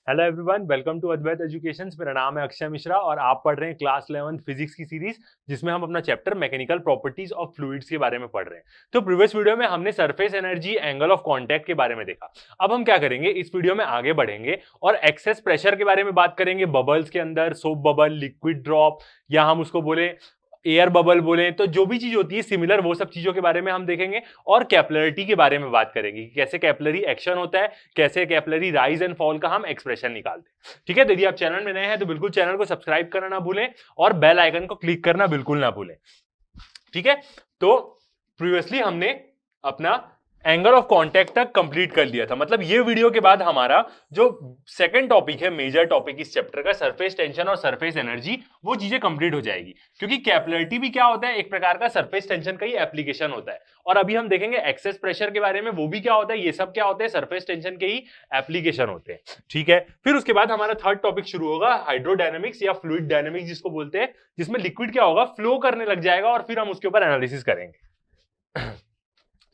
Hello everyone, welcome to Advait education. मेरा नाम है अक्षय मिश्रा और आप पढ़ रहे हैं क्लास 11 फिजिक्स की सीरीज, जिसमें हम अपना chapter mechanical properties of fluids के बारे में पढ़ रहे हैं। तो प्रीवियस वीडियो में हमने surface energy, angle of contact के बारे में देखा। अब हम क्या करेंगे, इस वीडियो में आगे बढ़ेंगे और एक्सेस प्रेशर के बारे में बात करेंगे। बबल्स के अंदर सोप बबल, लिक्विड ड्रॉप, या हम उसको बोले एयर बबल बोले, तो जो भी चीज होती है सिमिलर, वो सब चीजों के बारे में हम देखेंगे। और कैपिलरिटी के बारे में बात करेंगे कि कैसे कैपिलरी एक्शन होता है, कैसे कैपिलरी राइज एंड फॉल का हम एक्सप्रेशन निकालते हैं। ठीक है, तो यदि आप चैनल में नए हैं तो बिल्कुल चैनल को सब्सक्राइब करना ना भूलें और बेल आइकन को क्लिक करना बिल्कुल ना भूलें। ठीक है, तो प्रीवियसली हमने अपना एंगल ऑफ कांटेक्ट तक कंप्लीट कर लिया था। मतलब ये वीडियो के बाद हमारा जो सेकंड टॉपिक है, मेजर टॉपिक इस चैप्टर का, सरफेस टेंशन और सरफेस एनर्जी, वो चीजें कंप्लीट हो जाएगी। क्योंकि कैपिलरिटी भी क्या होता है, एक प्रकार का सरफेस टेंशन का ही एप्लीकेशन होता है। और अभी हम देखेंगे एक्सेस प्रेशर के बारे में, वो भी क्या होता है, ये सब क्या होते हैं, सरफेस टेंशन के ही एप्लीकेशन होते हैं। ठीक है, फिर उसके बाद हमारा थर्ड टॉपिक शुरू होगा, हाइड्रोडायनेमिक्स या फ्लूइड डायनेमिक्स जिसको बोलते हैं, जिसमें लिक्विड क्या होगा, फ्लो करने लग जाएगा और फिर हम उसके ऊपर एनालिसिस करेंगे।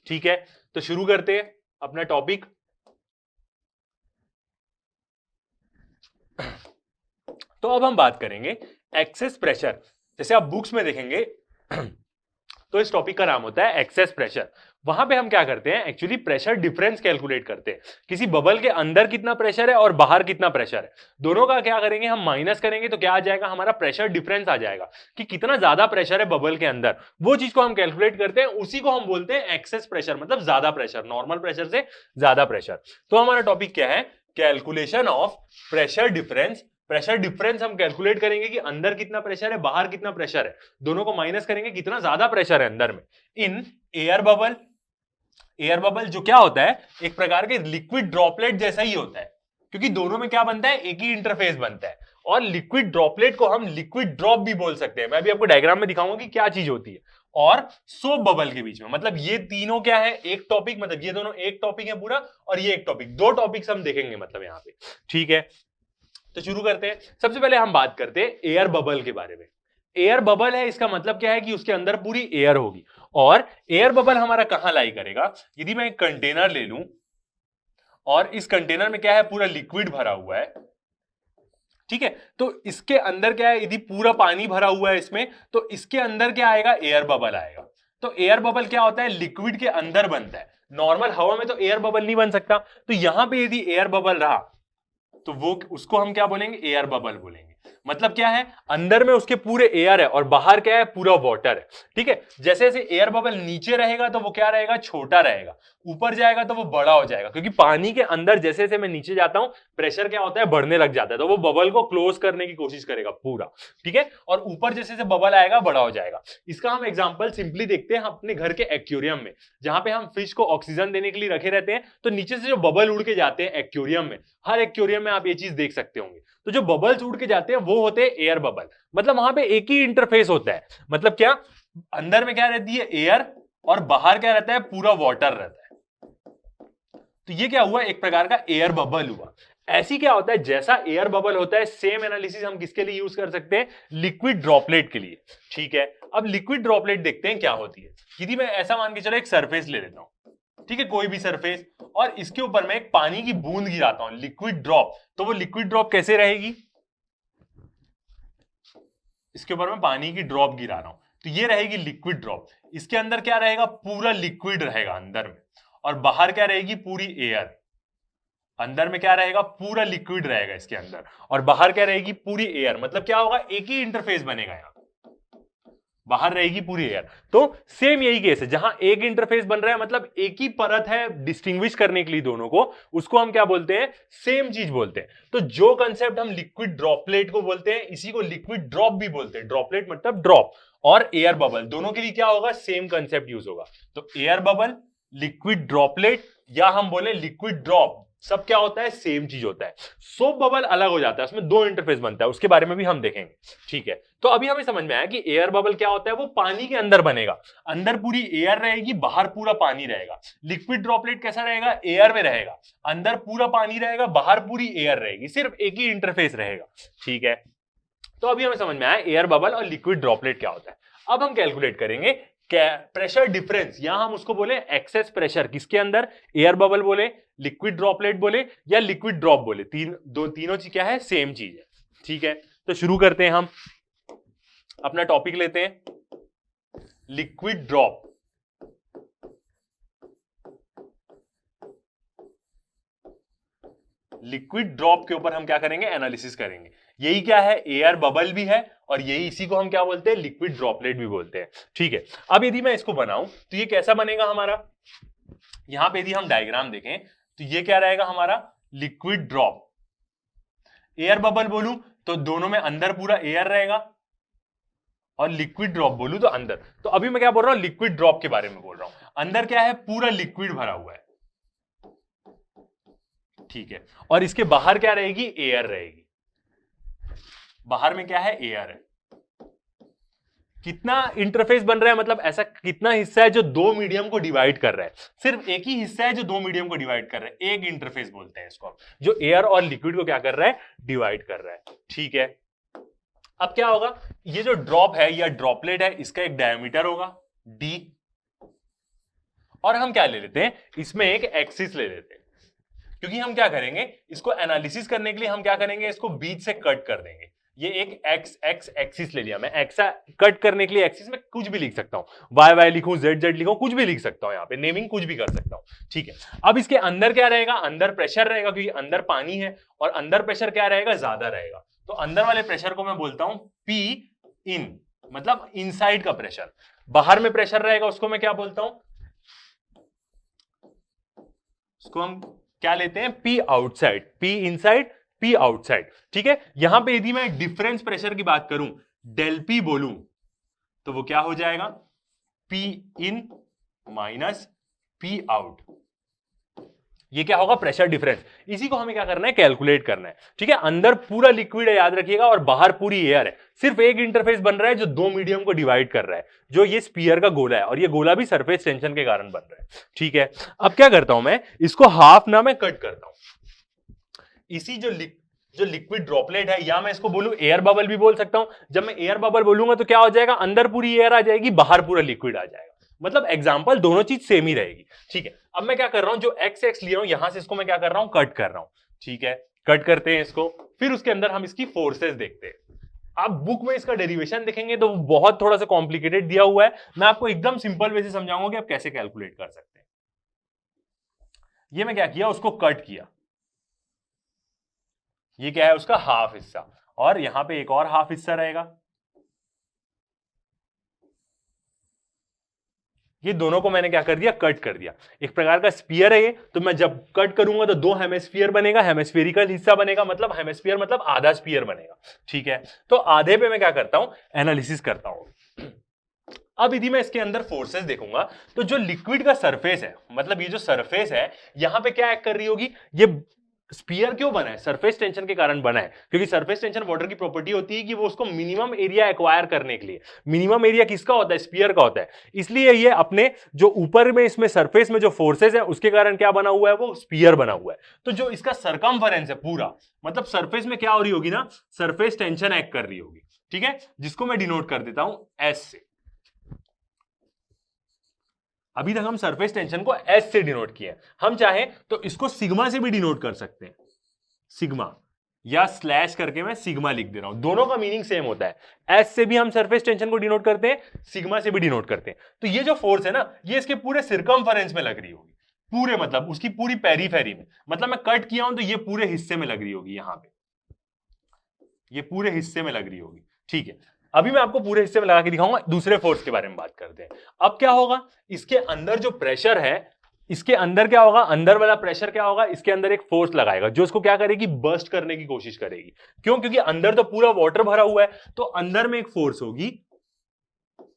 ठीक है, तो शुरू करते हैं अपना टॉपिक। तो अब हम बात करेंगे एक्सेस प्रेशर। जैसे आप बुक्स में देखेंगे तो इस टॉपिक का नाम होता है एक्सेस प्रेशर। वहां पे हम क्या करते हैं, एक्चुअली प्रेशर डिफरेंस कैलकुलेट करते हैं। किसी बबल के अंदर कितना प्रेशर है और बाहर कितना प्रेशर है, दोनों का क्या करेंगे, हम माइनस करेंगे तो क्या आ जाएगा, हमारा प्रेशर डिफरेंस आ जाएगा कि कितना ज्यादा प्रेशर है बबल के अंदर। वो चीज को हम कैलकुलेट करते हैं, उसी को हम बोलते हैं एक्सेस प्रेशर, मतलब ज्यादा प्रेशर, नॉर्मल प्रेशर से ज्यादा प्रेशर। तो हमारा टॉपिक क्या है, calculation of pressure difference. Pressure difference हम कैलकुलेट करेंगे कि अंदर कितना प्रेशर है, बाहर कितना प्रेशर है, दोनों को माइनस करेंगे, कितना ज्यादा प्रेशर है अंदर में। In air bubble, air bubble जो क्या होता है, एक प्रकार के लिक्विड ड्रॉपलेट जैसा ही होता है, क्योंकि दोनों में क्या बनता है, एक ही इंटरफेस बनता है। और लिक्विड ड्रॉपलेट को हम लिक्विड ड्रॉप भी बोल सकते हैं। मैं अभी आपको डायग्राम में दिखाऊंगा कि क्या चीज होती है। और सोप बबल के बीच में, मतलब ये तीनों क्या है, एक टॉपिक, मतलब ये दोनों एक टॉपिक है पूरा, और ये एक टॉपिक, दो टॉपिक्स हम देखेंगे मतलब यहाँ पे। ठीक है, तो शुरू करते हैं। सबसे पहले हम बात करते हैं एयर बबल के बारे में। एयर बबल है, इसका मतलब क्या है कि उसके अंदर पूरी एयर होगी। और एयर बबल हमारा कहां लाई करेगा, यदि मैं एक कंटेनर ले लूं और इस कंटेनर में क्या है, पूरा लिक्विड भरा हुआ है। ठीक है, तो इसके अंदर क्या है, यदि पूरा पानी भरा हुआ है इसमें, तो इसके अंदर क्या आएगा, एयर बबल आएगा। तो एयर बबल क्या होता है, लिक्विड के अंदर बनता है। नॉर्मल हवा में तो एयर बबल नहीं बन सकता, तो यहां पे यदि एयर बबल रहा तो वो, उसको हम क्या बोलेंगे, एयर बबल बोलेंगे। मतलब क्या है, अंदर में उसके पूरे एयर है और बाहर क्या है, पूरा वाटर है। ठीक है, जैसे जैसे एयर बबल नीचे रहेगा तो वो क्या रहेगा, छोटा रहेगा, ऊपर जाएगा तो वो बड़ा हो जाएगा। क्योंकि पानी के अंदर जैसे जैसे मैं नीचे जाता हूं, प्रेशर क्या होता है, बढ़ने लग जाता है, तो वो बबल को क्लोज करने की कोशिश करेगा पूरा। ठीक है, और ऊपर जैसे जैसे बबल आएगा, बड़ा हो जाएगा। इसका हम एग्जांपल सिंपली देखते हैं अपने घर के एक्वेरियम में, जहां पे हम फिश को ऑक्सीजन देने के लिए रखे रहते हैं। तो नीचे से जो बबल उड़ के जाते हैं एक्वेरियम में, हर एक्वेरियम में आप ये चीज देख सकते होंगे, तो जो बबल्स उड़ के जाते हैं वो होते हैं एयर बबल। मतलब वहां पे एक ही इंटरफेस होता है। मतलब क्या, अंदर में क्या रहती है, एयर, और बाहर क्या रहता है, पूरा वाटर रहता है। तो ये क्या हुआ, एक प्रकार का एयर बबल हुआ। ऐसी क्या होता है, जैसा एयर बबल होता है, सेम एनालिसिस हम किसके लिए यूज कर सकते हैं, लिक्विड ड्रॉपलेट के लिए। ठीक है, अब लिक्विड ड्रॉपलेट देखते हैं क्या होती है। यदि मैं ऐसा मान के चलो एक सरफेस ले लेता हूं, ठीक है, कोई भी सरफेस, और इसके ऊपर मैं एक पानी की बूंद गिराता हूं, लिक्विड ड्रॉप, तो वो लिक्विड ड्रॉप कैसे रहेगी, इसके ऊपर मैं पानी की ड्रॉप गिरा रहा हूं, तो ये रहेगी लिक्विड ड्रॉप। इसके अंदर क्या रहेगा, पूरा लिक्विड रहेगा अंदर में, और बाहर क्या रहेगी, पूरी एयर। अंदर में क्या रहेगा, पूरा लिक्विड रहेगा इसके अंदर, और बाहर क्या रहेगी, पूरी एयर। मतलब क्या होगा, एक ही इंटरफेस बनेगा यहां, बाहर रहेगी पूरी एयर। तो सेम यही केस है, जहां एक इंटरफेस बन रहा है, मतलब एक ही परत है डिस्टिंग्विश करने के लिए दोनों को, उसको हम क्या बोलते हैं, सेम चीज बोलते हैं। तो जो कंसेप्ट हम लिक्विड ड्रॉपलेट को बोलते हैं, इसी को लिक्विड ड्रॉप भी बोलते हैं। ड्रॉपलेट मतलब ड्रॉप, और एयर बबल दोनों के लिए क्या होगा, सेम कंसेप्ट यूज होगा। तो एयर बबल, लिक्विड ड्रॉपलेट, या हम बोले लिक्विड ड्रॉप, सब क्या होता है, सेम चीज होता है। सोप बबल अलग हो जाता है, उसमें दो इंटरफेस बनता है, उसके बारे में भी हम देखेंगे। ठीक है, तो अभी हमें समझ में आया कि एयर बबल क्या होता है, वो पानी के अंदर बनेगा, अंदर पूरी एयर रहेगी, बाहर पूरा पानी रहेगा। लिक्विड ड्रॉपलेट कैसा रहेगा, एयर में रहेगा, अंदर पूरा पानी रहेगा, बाहर पूरी एयर रहेगी, सिर्फ एक ही इंटरफेस रहेगा। ठीक है, तो अभी हमें समझ में आया एयर बबल और लिक्विड ड्रॉपलेट क्या होता है। अब हम कैलकुलेट करेंगे प्रेशर डिफरेंस, यहां हम उसको बोले एक्सेस प्रेशर, किसके अंदर, एयर बबल बोले, लिक्विड ड्रॉपलेट बोले या लिक्विड ड्रॉप बोले, तीनों चीज क्या है, सेम चीज है। ठीक है, तो शुरू करते हैं, हम अपना टॉपिक लेते हैं लिक्विड ड्रॉप। लिक्विड ड्रॉप के ऊपर हम क्या करेंगे, एनालिसिस करेंगे। यही क्या है, एयर बबल भी है और यही, इसी को हम क्या बोलते हैं, लिक्विड ड्रॉपलेट भी बोलते हैं। ठीक है, अब यदि मैं इसको बनाऊं तो ये कैसा बनेगा हमारा, यहां पे यदि हम डायग्राम देखें तो ये क्या रहेगा हमारा, लिक्विड ड्रॉप। एयर बबल बोलूं तो दोनों में अंदर पूरा एयर रहेगा, और लिक्विड ड्रॉप बोलूं तो अंदर। तो अभी मैं क्या बोल रहा हूं, लिक्विड ड्रॉप के बारे में बोल रहा हूं। अंदर क्या है, पूरा लिक्विड भरा हुआ है। ठीक है, और इसके बाहर क्या रहेगी, एयर रहेगी। बाहर में क्या है, एयर है। कितना इंटरफेस बन रहा है, मतलब ऐसा कितना हिस्सा है जो दो मीडियम को डिवाइड कर रहा है, सिर्फ एक ही हिस्सा है जो दो मीडियम को डिवाइड कर रहा है, एक इंटरफेस बोलते हैं इसको, जो एयर और लिक्विड को क्या कर रहा है, डिवाइड कर रहा है। ठीक है, अब क्या होगा, ये जो ड्रॉप है या ड्रॉपलेट है, इसका एक डायमीटर होगा d, और हम क्या ले लेते हैं, इसमें एक एक्सिस ले लेते हैं, क्योंकि हम क्या करेंगे, इसको एनालिसिस करने के लिए हम क्या करेंगे, इसको बीच से कट कर देंगे। ये एक एक्स एक्सिस ले लिया मैं, एक्सा कट करने के लिए एक्सिस में कुछ भी लिख सकता हूं, वाई वाई लिखूं, जेड जेड लिखूं, कुछ भी लिख सकता हूं, यहाँ पे नेमिंग कुछ भी कर सकता हूं। ठीक है, अब इसके अंदर क्या रहेगा, अंदर प्रेशर रहेगा, क्योंकि अंदर पानी है और अंदर प्रेशर क्या रहेगा, ज्यादा रहेगा। तो अंदर वाले प्रेशर को मैं बोलता हूं P इन, मतलब इनसाइड का प्रेशर। बाहर में प्रेशर रहेगा उसको मैं क्या बोलता हूं, उसको हम क्या लेते हैं, P outside, P inside, P outside. ठीक है, यहां पे यदि मैं डिफरेंस प्रेशर की बात करूं, डेल P बोलूं तो वो क्या हो जाएगा, P इन माइनस P आउट। ये क्या होगा, प्रेशर डिफरेंस। इसी को हमें क्या करना है, कैलकुलेट करना है। ठीक है, अंदर पूरा लिक्विड है, याद रखिएगा, और बाहर पूरी एयर है। सिर्फ एक इंटरफेस बन रहा है जो दो मीडियम को डिवाइड कर रहा है, जो ये स्फीयर का गोला है, और ये गोला भी सरफेस टेंशन के कारण बन रहा है। ठीक है, अब क्या करता हूं मैं, इसको हाफ ना मैं कट करता हूं। इसी जो लिक्विड ड्रॉपलेट है, या मैं इसको बोलूं एयर बबल भी बोल सकता हूं। जब मैं एयर बबल बोलूंगा तो क्या हो जाएगा, अंदर पूरी एयर आ जाएगी, बाहर पूरा लिक्विड आ जाएगा। मतलब एग्जांपल दोनों चीज सेम ही रहेगी। ठीक है, अब मैं क्या कर रहा हूं, जो एक्स एक्स लिया हूं यहां से इसको मैं क्या कर रहा हूं, कट कर रहा हूं। ठीक है, कट करते हैं इसको, फिर उसके अंदर हम इसकी फोर्सेस देखते हैं। आप बुक में इसका डेरिवेशन देखेंगे तो बहुत थोड़ा सा कॉम्प्लिकेटेड दिया हुआ है, मैं आपको एकदम सिंपल वे से समझाऊंगा कि आप कैसे कैलकुलेट कर सकते हैं। ये मैं क्या किया, उसको कट किया, ये क्या है, उसका हाफ हिस्सा, और यहां पे एक और हाफ हिस्सा रहेगा। ये दोनों को मैंने क्या कर दिया, कट कर दिया। एक प्रकार का स्फीयर है ये, तो मैं जब कट करूंगा तो दो हेमिस्फीयर बनेगा, हेमिस्फेरिकल हिस्सा बनेगा, मतलब हेमिस्फीयर मतलब आधा स्फीयर बनेगा। ठीक है, तो आधे पे मैं क्या करता हूं, एनालिसिस करता हूं। अब यदि मैं इसके अंदर फोर्सेस देखूंगा तो जो लिक्विड का सरफेस है, मतलब ये जो सरफेस है, यहां पे क्या एक्ट कर रही होगी, ये स्पीयर क्यों बना है, सरफेस टेंशन के कारण बना है, क्योंकि सरफेस टेंशन वाटर की प्रॉपर्टी होती है कि वो उसको मिनिमम एरिया एक्वायर करने के लिए, मिनिमम एरिया किसका होता है, स्पीयर का होता है, इसलिए ये अपने जो ऊपर में इसमें सरफेस में जो फोर्सेस है उसके कारण क्या बना हुआ है, वो स्पीयर बना हुआ है। तो जो इसका सरकमफेरेंस है पूरा, मतलब सरफेस में क्या हो रही होगी ना, सरफेस टेंशन एक्ट कर रही होगी। ठीक है, जिसको मैं डिनोट कर देता हूं एस से। अभी तक हम सरफेस टेंशन को एस से डिनोट किए, हम चाहें तो इसको सिग्मा से भी डिनोट कर सकते हैं, सिग्मा, या स्लैश करके मैं सिग्मा लिख दे रहा हूं, दोनों का मीनिंग सेम होता है। एस से भी हम सरफेस टेंशन को डिनोट करते हैं, सिग्मा से भी डिनोट करते हैं। तो ये जो फोर्स है ना, ये इसके पूरे सिरकमफेरेंस में लग रही होगी, पूरे मतलब उसकी पूरी पेरीफेरी में, मतलब मैं कट किया हूं तो ये पूरे हिस्से में लग रही होगी, यहां पे ये पूरे हिस्से में लग रही होगी। ठीक है, अभी मैं आपको पूरे हिस्से में लगा के दिखाऊंगा। दूसरे फोर्स के बारे में बात करते हैं। अब क्या होगा, इसके अंदर जो प्रेशर है, इसके अंदर क्या होगा, अंदर वाला प्रेशर क्या होगा, इसके अंदर एक फोर्स लगाएगा जो इसको क्या करेगी, बर्स्ट करने की कोशिश करेगी। क्यों, क्योंकि अंदर तो पूरा वाटर भरा हुआ है, तो अंदर में एक फोर्स होगी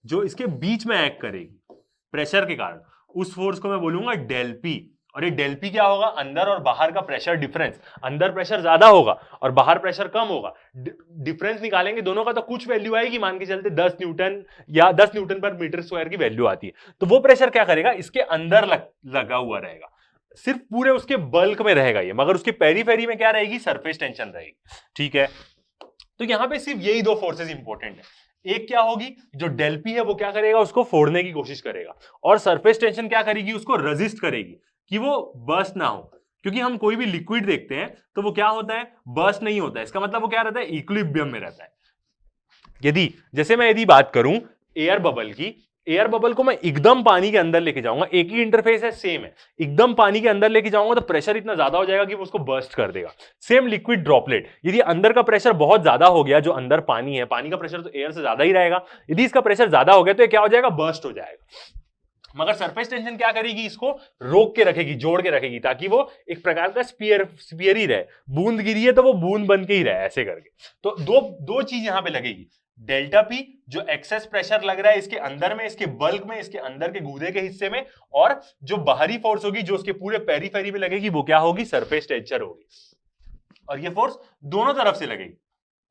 जो इसके बीच में एक्ट करेगी प्रेशर के कारण। उस फोर्स को मैं बोलूंगा डेल पी। और ये डेल पी क्या होगा, अंदर और बाहर का प्रेशर डिफरेंस। अंदर प्रेशर ज्यादा होगा और बाहर प्रेशर कम होगा, डिफरेंस निकालेंगे दोनों का तो कुछ वैल्यू आएगी, मान के चलते 10 न्यूटन या 10 न्यूटन पर मीटर स्क्वायर की वैल्यू आती है। तो वो प्रेशर क्या करेगा, इसके अंदर लगा हुआ रहेगा, सिर्फ पूरे उसके बल्क में रहेगा ये, मगर उसके पेरीफेरी में क्या रहेगी, सरफेस टेंशन रहेगी। ठीक है, तो यहां पे सिर्फ यही दो फोर्सेस इंपॉर्टेंट है, एक क्या होगी, जो डेल पी है वो क्या करेगा, उसको फोड़ने की कोशिश करेगा, और सरफेस टेंशन क्या करेगी, उसको रेजिस्ट करेगी कि वो बर्स्ट ना हो। क्योंकि हम कोई भी लिक्विड देखते हैं तो वो क्या होता है, बर्स्ट नहीं होता है, इसका मतलब वो क्या रहता है, इक्विलिब्रियम में रहता है। यदि बात करूं एयर बबल की, एयर बबल को मैं एकदम पानी के अंदर लेके जाऊंगा, एक ही इंटरफेस है, सेम है, एकदम पानी के अंदर लेके जाऊंगा तो प्रेशर इतना ज्यादा हो जाएगा कि वो उसको बर्स्ट कर देगा। सेम लिक्विड ड्रॉपलेट, यदि अंदर का प्रेशर बहुत ज्यादा हो गया, जो अंदर पानी है, पानी का प्रेशर तो एयर से ज्यादा ही रहेगा, यदि इसका प्रेशर ज्यादा हो गया तो ये क्या हो जाएगा, बर्स्ट हो जाएगा। मगर सरफेस टेंशन क्या करेगी, इसको रोक के रखेगी, जोड़ के रखेगी, ताकि वो एक प्रकार का स्पीयर ही रहे, बूंद गिरी है तो वो बूंद बन के ही रहे, ऐसे करके। तो दो चीज यहां पे लगेगी, डेल्टा पी जो एक्सेस प्रेशर लग रहा है इसके अंदर में, इसके बल्क में, इसके अंदर के गूदे के हिस्से में, और जो बाहरी फोर्स होगी जो उसके पूरे पेरीफेरी में लगेगी, वो क्या होगी, सरफेस टेंशन होगी। और ये फोर्स दोनों तरफ से लगेगी,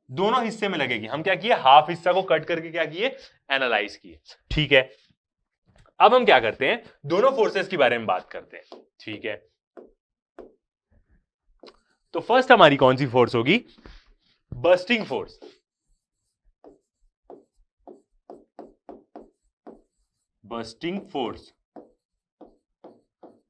दोनों हिस्से में लगेगी। हम क्या किए, हाफ हिस्सा को कट करके क्या किए, एनालाइज किए। ठीक है, अब हम क्या करते हैं, दोनों फोर्सेस के बारे में बात करते हैं। ठीक है, तो फर्स्ट हमारी कौन सी फोर्स होगी, बर्स्टिंग फोर्स। बर्स्टिंग फोर्स,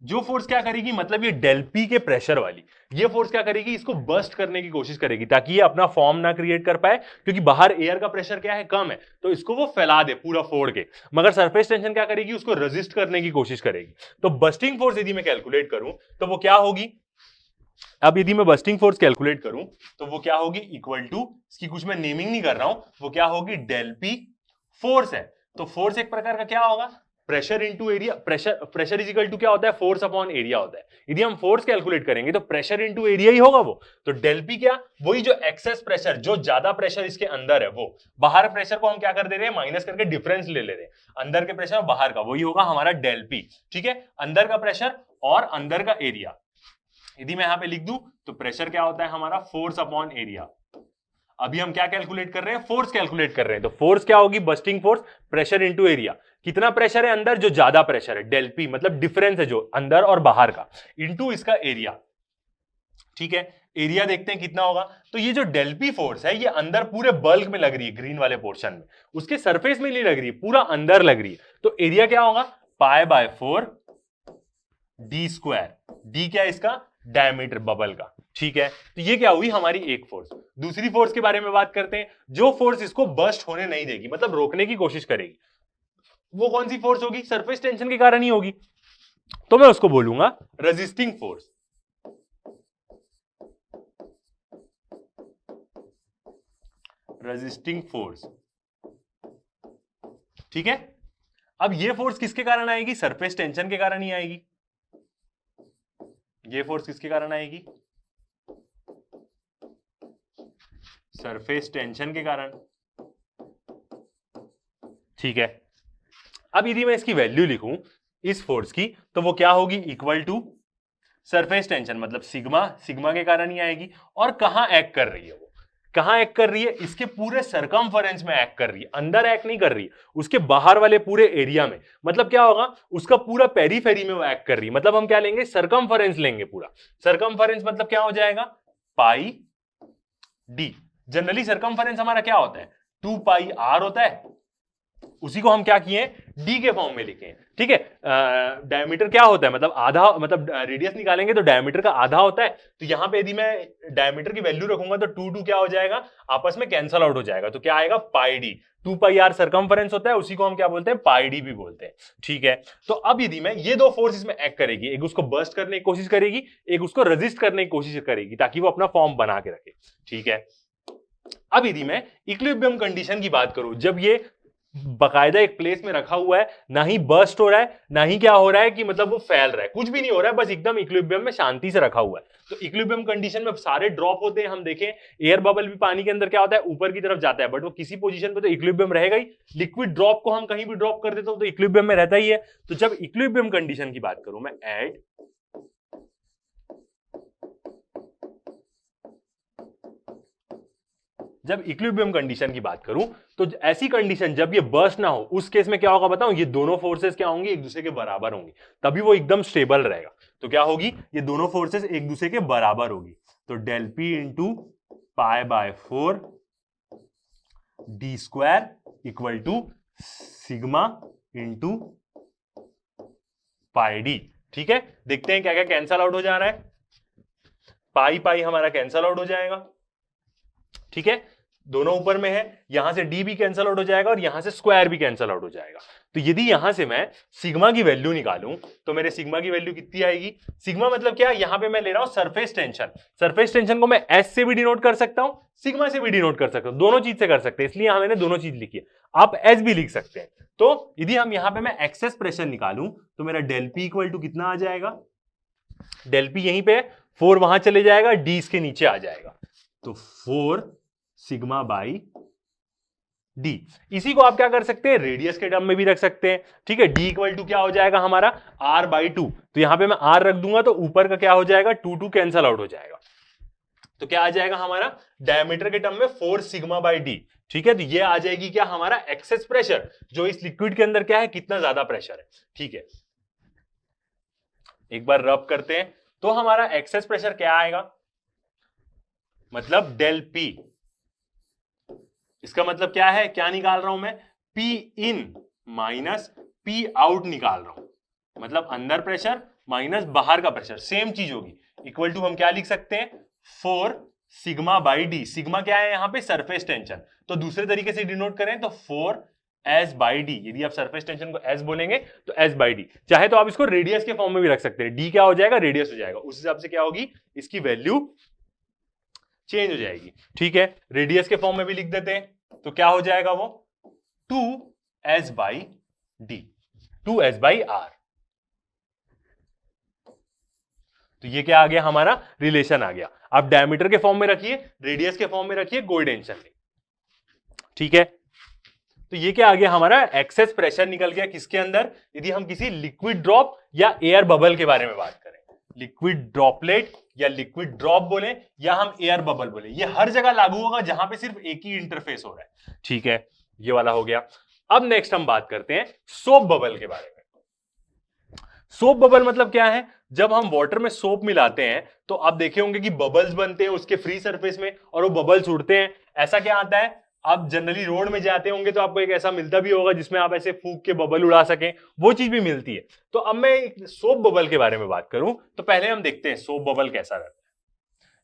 जो फोर्स क्या करेगी, मतलब ये डेल पी के प्रेशर वाली, ये फोर्स क्या करेगी, इसको बर्स्ट करने की कोशिश करेगी, ताकि ये अपना फॉर्म ना क्रिएट कर पाए, क्योंकि बाहर एयर का प्रेशर क्या है, कम है, तो इसको वो फैला दे पूरा फोड़ के। मगर सरफेस टेंशन क्या करेगी, उसको रेजिस्ट करने की कोशिश करेगी। तो बर्स्टिंग फोर्स यदि मैं कैलकुलेट करूं तो वो क्या होगी, अब यदि मैं बर्स्टिंग फोर्स कैलकुलेट करूं तो वो क्या होगी, इक्वल टू, इसकी कुछ मैं नेमिंग नहीं कर रहा हूं, वो क्या होगी, डेल पी फोर्स है। तो फोर्स एक प्रकार का क्या होगा, pressure into area, pressure is equal to क्या होता है, फोर्स अपॉन एरिया होता है। यदि हम फोर्स कैलकुलेट करेंगे तो प्रेशर इनटू एरिया ही होगा वो। तो डेल पी क्या, वही जो एक्सेस प्रेशर, जो ज्यादा प्रेशर इसके अंदर है, वो बाहर प्रेशर को हम क्या कर दे रहे हैं, माइनस करके डिफरेंस ले रहे हैं, अंदर के प्रेशर और बाहर का, वही होगा हमारा डेल पी। ठीक है, अंदर का प्रेशर और अंदर का एरिया। यदि मैं यहां पे लिख दूं तो प्रेशर क्या होता है हमारा, फोर्स अपॉन एरिया। अभी हम क्या कैलकुलेट कर रहे हैं, फोर्स कैलकुलेट कर रहे हैं। तो फोर्स क्या होगी, bursting force, pressure into area. कितना प्रेशर है अंदर, जो ज्यादा प्रेशर है, डेल पी मतलब डिफरेंस है जो अंदर और बाहर का, इनटू इसका एरिया। ठीक है, एरिया देखते हैं कितना होगा। तो ये जो डेल पी फोर्स है, ये अंदर पूरे बल्क में लग रही है, ग्रीन वाले पोर्शन में, उसके सरफेस में नहीं लग रही है, पूरा अंदर लग रही है। तो एरिया क्या होगा, पाई बाय 4 डी स्क्वायर। डी क्या है इसका, डायमीटर बबल का। ठीक है, तो ये क्या हुई हमारी एक फोर्स। दूसरी फोर्स के बारे में बात करते हैं, जो फोर्स इसको बर्स्ट होने नहीं देगी, मतलब रोकने की कोशिश करेगी, वो कौन सी फोर्स होगी, सरफेस टेंशन के कारण ही होगी। तो मैं उसको बोलूंगा रेजिस्टिंग फोर्स। Resisting force. ठीक है, अब ये फोर्स किसके कारण आएगी, सरफेस टेंशन के कारण ही आएगी। ये फोर्स किसके कारण आएगी, सरफेस टेंशन के कारण। ठीक है, अब यदि मैं इसकी वैल्यू लिखूं इस फोर्स की, तो वो क्या होगी, इक्वल टू सरफेस टेंशन, मतलब सिग्मा, सिग्मा के कारण ही आएगी। और कहां एक्ट कर रही है वो, कहां एक्ट कर रही है, इसके पूरे सरकमफरेंस में एक्ट कर रही है, अंदर एक्ट नहीं कर रही है, उसके बाहर वाले पूरे एरिया में। मतलब क्या होगा, उसका पूरा पेरीफेरी में वो एक्ट कर रही है। मतलब हम क्या लेंगे, सरकमफरेंस लेंगे पूरा। सरकमफरेंस मतलब क्या हो जाएगा, पाई डी। जनरली सरकमफरेंस हमारा क्या होता है, 2 पाई आर होता है, उसी को हम क्या किए, डी के फॉर्म में लिखे हैं। ठीक है, डायमीटर क्या होता है, मतलब आधा, मतलब रेडियस निकालेंगे तो डायमीटर का आधा होता है। तो यहां पे यदि मैं डायमीटर की वैल्यू रखूंगा तो 2 क्या हो जाएगा, आपस में कैंसल आउट हो जाएगा, तो क्या आएगा, पाई डी। 2 पाई आर सरकमफरेंस होता है, उसी को हम क्या बोलते हैं, पाई डी भी बोलते हैं। ठीक है, तो अब यदि मैं ये दो फोर्स इसमें एक्ट करेगी, एक उसको बर्स्ट करने की कोशिश करेगी, एक उसको रेजिस्ट करने की कोशिश करेगी, ताकि वो अपना फॉर्म बना के रखे। ठीक है, अब यदि मैं इक्विलिब्रियम कंडीशन की बात करूं, जब ये बकायदा एक प्लेस में रखा हुआ है, ना ही बर्स्ट हो रहा है, ना ही क्या हो रहा है कि मतलब वो फैल रहा है, कुछ भी नहीं हो रहा है, बस एकदम इक्विलिब्रियम में शांति से रखा हुआ है। तो इक्विलिब्रियम कंडीशन में सारे ड्रॉप होते हैं, हम देखें एयर बबल भी पानी के अंदर क्या होता है, ऊपर की तरफ जाता है, बट वो किसी पोजीशन पे तो इक्विलिब्रियम रहेगा ही। लिक्विड ड्रॉप को हम कहीं भी ड्रॉप कर देते हो तो इक्विलिब्रियम में रहता ही है। तो जब इक्विलिब्रियम कंडीशन की बात करूं मैं, जब इक्विलिब्रियम कंडीशन की बात करूं, तो ऐसी कंडीशन जब ये बर्स्ट ना हो, उस केस में क्या होगा बताऊं, ये दोनों फोर्सेस क्या होंगी, एक दूसरे के बराबर होंगी, तभी वो एकदम स्टेबल रहेगा। तो क्या होगी, ये दोनों फोर्सेस एक दूसरे के बराबर होगी। तो del P into pi by 4 D square equal to sigma into pi D. ठीक है, देखते हैं क्या क्या कैंसल आउट हो जा रहा है। पाई पाई हमारा कैंसल आउट हो जाएगा। ठीक है, दोनों ऊपर में है, यहां से डी भी कैंसल आउट हो जाएगा और यहां से स्क्वायर भी कैंसल आउट हो जाएगा। तो यदि यहां से मैं सिग्मा की वैल्यू निकालूं तो मेरे सिग्मा की वैल्यू कितनी आएगी? सिग्मा मतलब क्या, यहां पे मैं ले रहा हूं सरफेस टेंशन। सरफेस टेंशन को मैं एस से भी डिनोट कर सकता हूं, सिग्मा से भी डिनोट कर सकता हूं, दोनों चीज से कर सकते हैं, इसलिए यहां मैंने दोनों चीज लिखी है। आप एस भी लिख सकते हैं। तो यदि हम यहां पे मैं एक्सेस प्रेशर निकालूं तो मेरा डेल पी इक्वल टू कितना आ जाएगा? डेल पी यहीं पे 4 वहां चले जाएगा, डी इसके नीचे आ जाएगा, तो 4 सिग्मा बाई डी। इसी को आप क्या कर सकते हैं, रेडियस के टर्म में भी रख सकते हैं। ठीक है, डी इक्वल टू क्या हो जाएगा हमारा, आर बाई 2। तो यहां पे मैं आर रख दूंगा तो ऊपर का क्या हो जाएगा, 2 कैंसल आउट हो जाएगा। तो क्या आ जाएगा हमारा डायमीटर के टर्म में 4 सिग्मा बाई डी। ठीक है, तो ये आ जाएगी क्या हमारा एक्सेस प्रेशर, जो इस लिक्विड के अंदर क्या है, कितना ज्यादा प्रेशर है। ठीक है, एक बार रब करते हैं तो हमारा एक्सेस प्रेशर क्या आएगा, मतलब डेल पी। इसका मतलब क्या है, क्या निकाल रहा हूं मैं, P in minus P out निकाल रहा हूं, मतलब अंदर प्रेशर माइनस बाहर का प्रेशर, सेम चीज होगी। इक्वल टू हम क्या लिख सकते हैं, 4 सिग्मा बाई डी। सिग्मा क्या है यहां पे, सरफेस टेंशन, तो दूसरे तरीके से डिनोट करें तो 4 एस बाई डी। यदि आप सरफेस टेंशन को एस बोलेंगे तो एस बाई डी। चाहे तो आप इसको रेडियस के फॉर्म में भी रख सकते हैं, डी क्या हो जाएगा, रेडियस हो जाएगा, उस हिसाब से क्या होगी, इसकी वैल्यू चेंज हो जाएगी। ठीक है, रेडियस के फॉर्म में भी लिख देते हैं तो क्या हो जाएगा वो, 2s by D, 2s by are. तो ये क्या आ गया हमारा, रिलेशन आ गया। आप डायमीटर के फॉर्म में रखिए, रेडियस के फॉर्म में रखिए, कोई टेंशन नहीं। ठीक है, तो ये क्या आ गया हमारा, एक्सेस प्रेशर निकल गया किसके अंदर, यदि हम किसी लिक्विड ड्रॉप या एयर बबल के बारे में बात करें। लिक्विड ड्रॉपलेट या लिक्विड ड्रॉप बोले या हम एयर बबल बोले, ये हर जगह लागू होगा जहां पे सिर्फ एक ही इंटरफेस हो रहा है। ठीक है, ये वाला हो गया। अब नेक्स्ट हम बात करते हैं सोप बबल के बारे में। सोप बबल मतलब क्या है, जब हम वाटर में सोप मिलाते हैं तो आप देखे होंगे कि बबल्स बनते हैं उसके फ्री सरफेस में और वो बबल्स उड़ते हैं। ऐसा क्या आता है, आप जनरली रोड में जाते होंगे तो आपको एक ऐसा मिलता भी होगा जिसमें आप ऐसे फूंक के बबल उड़ा सकें, वो चीज भी मिलती है। तो अब मैं एक सोप बबल के बारे में बात करूं तो पहले हम देखते हैं सोप बबल कैसा रहता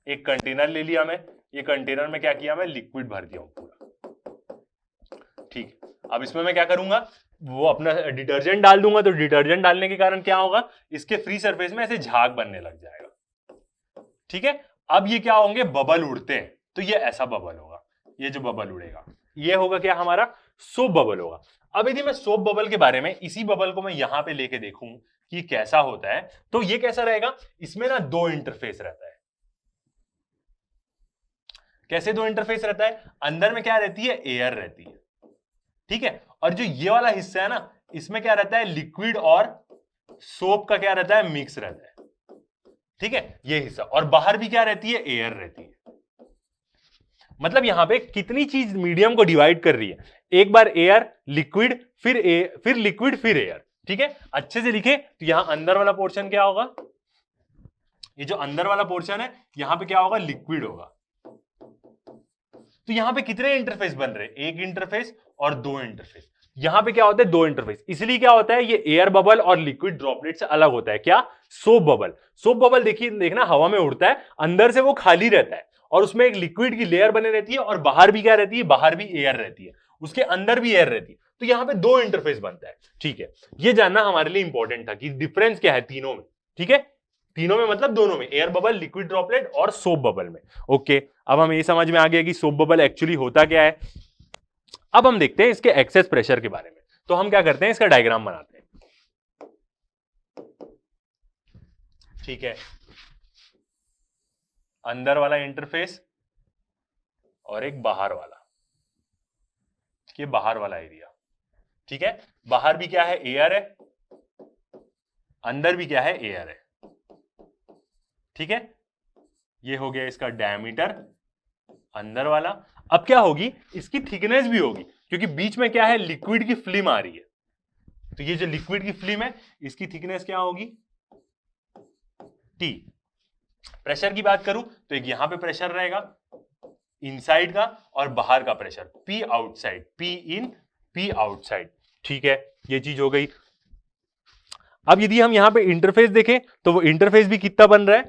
है। एक कंटेनर ले लिया मैं, ये कंटेनर में क्या किया मैं, लिक्विड भर दिया पूरा। ठीक, अब इसमें मैं क्या करूंगा, वो अपना डिटर्जेंट डाल दूंगा, तो डिटर्जेंट डालने के कारण क्या होगा, इसके फ्री सरफेस में ऐसे झाग बनने लग जाएगा। ठीक है, अब ये क्या होंगे, बबल उड़ते हैं, तो ये ऐसा बबल होगा, ये जो बबल उड़ेगा ये होगा क्या हमारा, सोप बबल होगा। अब यदि मैं सोप बबल के बारे में, इसी बबल को मैं यहां पे लेके देखूं कि कैसा होता है, तो ये कैसा रहेगा, इसमें ना 2 इंटरफेस रहता है। कैसे 2 इंटरफेस रहता है, अंदर में क्या रहती है, एयर रहती है। ठीक है, और जो ये वाला हिस्सा है ना, इसमें क्या रहता है, लिक्विड और सोप का क्या रहता है, मिक्स रहता है। ठीक है, ये हिस्सा, और बाहर भी क्या रहती है, एयर रहती है। मतलब यहां पे कितनी चीज मीडियम को डिवाइड कर रही है, एक बार एयर, लिक्विड, फिर लिक्विड, फिर एयर। ठीक है, अच्छे से लिखे तो यहां अंदर वाला पोर्शन क्या होगा, ये जो अंदर वाला पोर्शन है यहां पे क्या होगा, लिक्विड होगा। तो यहां पे कितने इंटरफेस बन रहे हैं, एक इंटरफेस और 2 इंटरफेस। यहां पे क्या होता है, 2 इंटरफेस, इसलिए क्या होता है, ये एयर बबल और लिक्विड ड्रॉपलेट से अलग होता है। क्या, सोप बबल। सोप बबल देखिए, देखना हवा में उड़ता है, अंदर से वो खाली रहता है और उसमें एक लिक्विड की लेयर बने रहती है और बाहर भी क्या रहती है, बाहर भी एयर रहती है, उसके अंदर भी एयर रहती है। तो यहां पे 2 इंटरफेस बनता है। ठीक है, ये जानना हमारे लिए इंपॉर्टेंट था कि डिफरेंस क्या है तीनों में। ठीक है, तीनों में मतलब दोनों में, एयर बबल, लिक्विड ड्रॉपलेट और सोप बबल में। ओके, अब हमें ये समझ में आ गया कि सोप बबल एक्चुअली होता क्या है। अब हम देखते हैं इसके एक्सेस प्रेशर के बारे में। तो हम क्या करते हैं, इसका डायग्राम बनाते हैं। ठीक है, अंदर वाला इंटरफेस और एक बाहर वाला, ये बाहर वाला एरिया। ठीक है, बाहर भी क्या है, एयर है, अंदर भी क्या है, एयर है। ठीक है, ये हो गया इसका डायमीटर अंदर वाला। अब क्या होगी, इसकी थिकनेस भी होगी, क्योंकि बीच में क्या है, लिक्विड की फिल्म आ रही है। तो ये जो लिक्विड की फिल्म है, इसकी थिकनेस क्या होगी, टी। प्रेशर की बात करूं तो एक यहां पे प्रेशर रहेगा इनसाइड का और बाहर का pressure, P outside, P in, P outside. ठीक है, ये चीज हो गई। अब यदि हम यहां पे इंटरफेस देखें तो वो इंटरफेस भी कितना बन रहा है,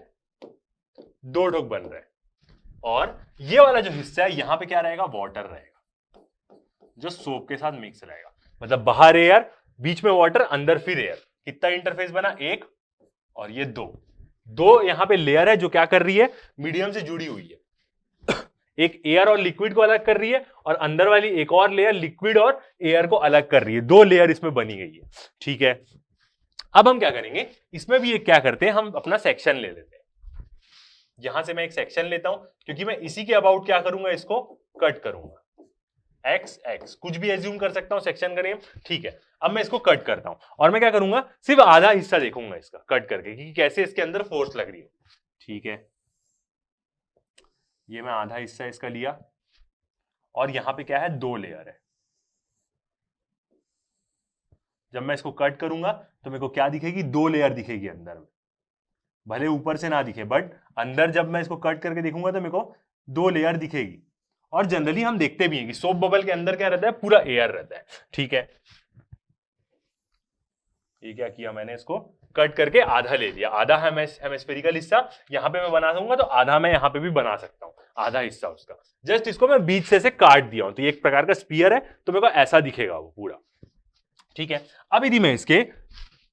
2 ठोक बन रहा है। और ये वाला जो हिस्सा है यहां पे क्या रहेगा, वाटर रहेगा जो सोप के साथ मिक्स रहेगा। मतलब बाहर एयर, बीच में वाटर, अंदर फिर एयर। कितना इंटरफेस बना, 1 और ये 2 यहां पे लेयर है जो क्या कर रही है, मीडियम से जुड़ी हुई है। एक एयर और लिक्विड को अलग कर रही है और अंदर वाली एक और लेयर लिक्विड और एयर को अलग कर रही है। 2 लेयर इसमें बनी गई है। ठीक है, अब हम क्या करेंगे, इसमें भी एक क्या करते हैं, हम अपना सेक्शन ले लेते हैं। यहां से मैं एक सेक्शन लेता हूं क्योंकि मैं इसी के अबाउट क्या करूंगा, इसको कट करूंगा। एक्स कुछ भी एज्यूम कर सकता हूं सेक्शन का नेम। ठीक है, अब मैं इसको कट करता हूं और मैं क्या करूंगा, सिर्फ आधा हिस्सा देखूंगा इसका कट करके कि कैसे इसके अंदर फोर्स लग रही है। ठीक है, ये मैं आधा हिस्सा इसका लिया और यहां पे क्या है, 2 लेयर है। जब मैं इसको कट करूंगा तो मेरे को क्या दिखेगी, 2 लेयर दिखेगी अंदर में, भले ऊपर से ना दिखे बट अंदर जब मैं इसको कट करके देखूंगा तो मेरे को 2 लेयर दिखेगी। और जनरली हम देखते भी हैं कि सोप बबल के अंदर क्या रहता है, पूरा एयर रहता है। ठीक है, ये क्या किया मैंने, इसको कट करके आधा ले लिया। आधा हेमिस्फेरिकल हिस्सा यहां पे मैं बना दूंगा तो आधा मैं यहां पे भी बना सकता हूं, आधा हिस्सा उसका। जस्ट इसको मैं बीच से काट दिया हूं तो ये एक प्रकार का स्पीयर है, तो मेरे को ऐसा दिखेगा वो पूरा। ठीक है, अब यदि मैं इसके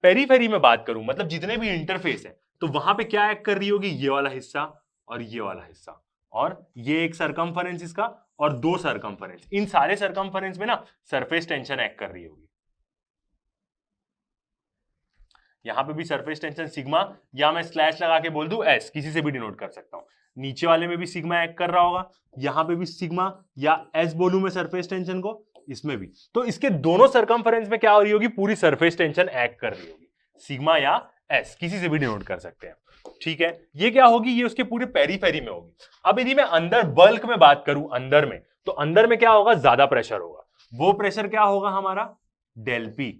पेरीफेरी में बात करूं, मतलब जितने भी इंटरफेस है, तो वहां पे क्या एक्ट कर रही होगी, ये वाला हिस्सा और ये वाला हिस्सा, और ये एक सरकमफरेंस इसका और 2 सरकमफरेंस। इन सारे सरकमफरेंस में ना सरफेस टेंशन एक्ट कर रही होगी। यहां पे भी सरफेस टेंशन सिग्मा, या मैं स्लैश लगा के बोल दूं एस, किसी से भी डिनोट कर सकता हूं। नीचे वाले में भी सिग्मा एक्ट कर रहा होगा, यहां पे भी सिग्मा या एस बोलूं मैं सरफेस टेंशन को, इसमें भी। तो इसके दोनों सरकमफरेंस में क्या हो रही होगी, पूरी सरफेस टेंशन एक्ट कर रही होगी, सिग्मा या एस, किसी से भी डिनोट कर सकते हैं। ठीक है, ये क्या होगी, ये उसके पूरे पेरीफेरी में होगी। अब यदि मैं अंदर बल्क में बात करूं, अंदर में, तो अंदर में क्या होगा, ज्यादा प्रेशर होगा। वो प्रेशर क्या होगा हमारा, डेल पी,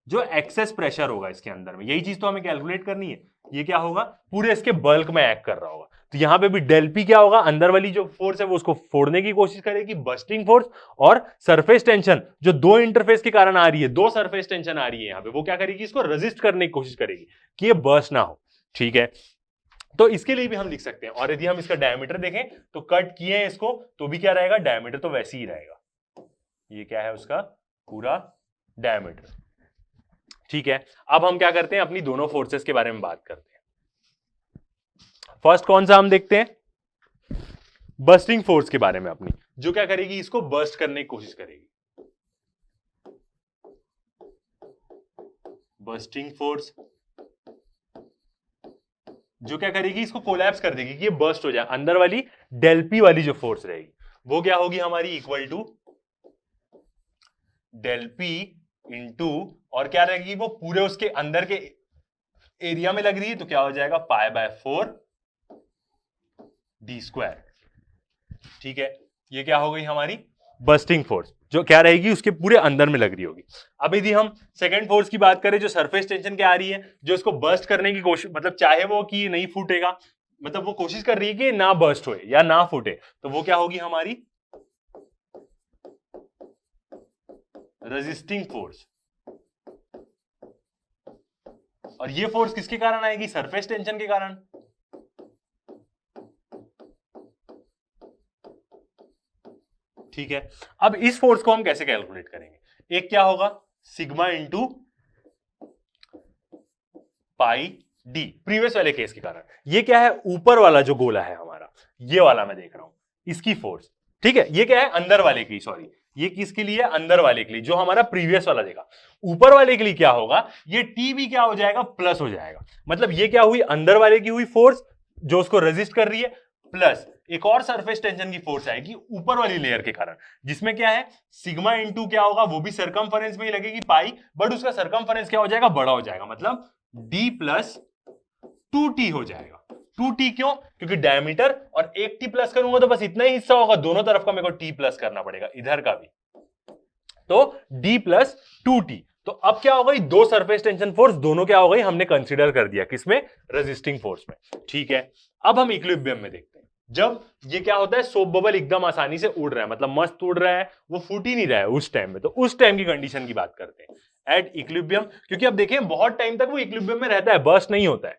जो एक्सेस प्रेशर होगा इसके अंदर में। यही चीज तो हमें कैलकुलेट करनी है। ये क्या होगा, पूरे इसके बल्क में एक्ट कर रहा होगा। तो यहां पे भी डेल पी क्या होगा, अंदर वाली जो फोर्स है वो उसको फोड़ने की कोशिश करेगी, बस्टिंग फोर्स। और सरफेस टेंशन जो 2 इंटरफेस के कारण आ रही है, 2 सरफेस टेंशन आ रही है यहां पे, वो क्या करेगी, इसको रेजिस्ट करने की कोशिश करेगी कि ये बर्स्ट ना हो। ठीक है, तो इसके लिए भी हम लिख सकते हैं। और यदि हम इसका डायमीटर देखें तो कट किए हैं इसको, तो भी क्या रहेगा, डायमीटर तो वैसे ही रहेगा। ये क्या है, उसका पूरा डायमीटर। ठीक है, अब हम क्या करते हैं, अपनी दोनों फोर्सेस के बारे में बात करते हैं। फर्स्ट कौन सा हम देखते हैं, बस्टिंग फोर्स के बारे में अपनी, जो क्या करेगी, इसको बर्स्ट करने की कोशिश करेगी। बस्टिंग फोर्स जो क्या करेगी, इसको कोलैप्स कर देगी कि ये बर्स्ट हो जाए। अंदर वाली डेल पी वाली जो फोर्स रहेगी वो क्या होगी हमारी, equal to del P into, और क्या रहेगी, वो पूरे उसके अंदर के एरिया में लग रही है, तो क्या हो जाएगा, पाई बाय 4 डी स्क्वायर। ठीक है, ये क्या हो गई हमारी बस्टिंग फोर्स, जो क्या रहेगी उसके पूरे अंदर में लग रही होगी। अब यदि हम सेकंड फोर्स की बात करें, जो सरफेस टेंशन क्या आ रही है, जो इसको बर्स्ट करने की कोशिश, मतलब चाहे वो कि नहीं फूटेगा, मतलब वो कोशिश कर रही है कि ना बर्स्ट होए या ना फूटे, तो वो क्या होगी हमारी रेजिस्टिंग फोर्स। और ये फोर्स किसके कारण आएगी, सरफेस टेंशन के कारण। ठीक है, अब इस फोर्स को हम कैसे कैलकुलेट करेंगे, एक क्या होगा, sigma into pi D, previous वाले केस के कारण। ये क्या है, ऊपर वाला जो गोला है हमारा, ये वाला मैं देख रहा हूं, इसकी फोर्स। ठीक है, ये क्या है, अंदर वाले की, सॉरी, ये किसके लिए, अंदर वाले के लिए, जो हमारा प्रीवियस वाला देखा। ऊपर वाले के लिए क्या होगा, ये टी भी क्या हो जाएगा, प्लस हो जाएगा। मतलब ये क्या हुई, अंदर वाले की हुई फोर्स जो उसको रेजिस्ट कर रही है, प्लस एक और सरफेस टेंशन की फोर्स आएगी ऊपर वाली लेयर के कारण, जिसमें क्या है, सिग्मा इंटू क्या होगा, वो भी सरकमफरेंस में ही लगेगी पाई, बट उसका सरकमफरेंस क्या हो जाएगा, बड़ा हो जाएगा, मतलब डी प्लस 2t हो जाएगा। 2t क्यों, क्योंकि डायमीटर, और एक t प्लस करूंगा तो बस इतना ही हिस्सा होगा, दोनों तरफ का मेरे को t प्लस करना पड़ेगा, इधर का भी, तो d प्लस 2t। तो अब क्या हो गई, 2 सरफेस टेंशन फोर्स, दोनों क्या हो गई, हमने कंसीडर कर दिया किसमें, रेजिस्टिंग फोर्स में। ठीक है, अब हम इक्विलिब्रियम में देखते हैं। जब ये क्या होता है, सोप बबल एकदम आसानी से उड़ रहा है, मतलब मस्त उड़ रहा है, वो फूट ही नहीं रहा है उस टाइम में, तो उस टाइम की कंडीशन की बात करते हैं एट इक्विलिब्रियम, क्योंकि अब देखें बहुत टाइम तक वो इक्विलिब्रियम में रहता है, बर्स्ट नहीं होता है।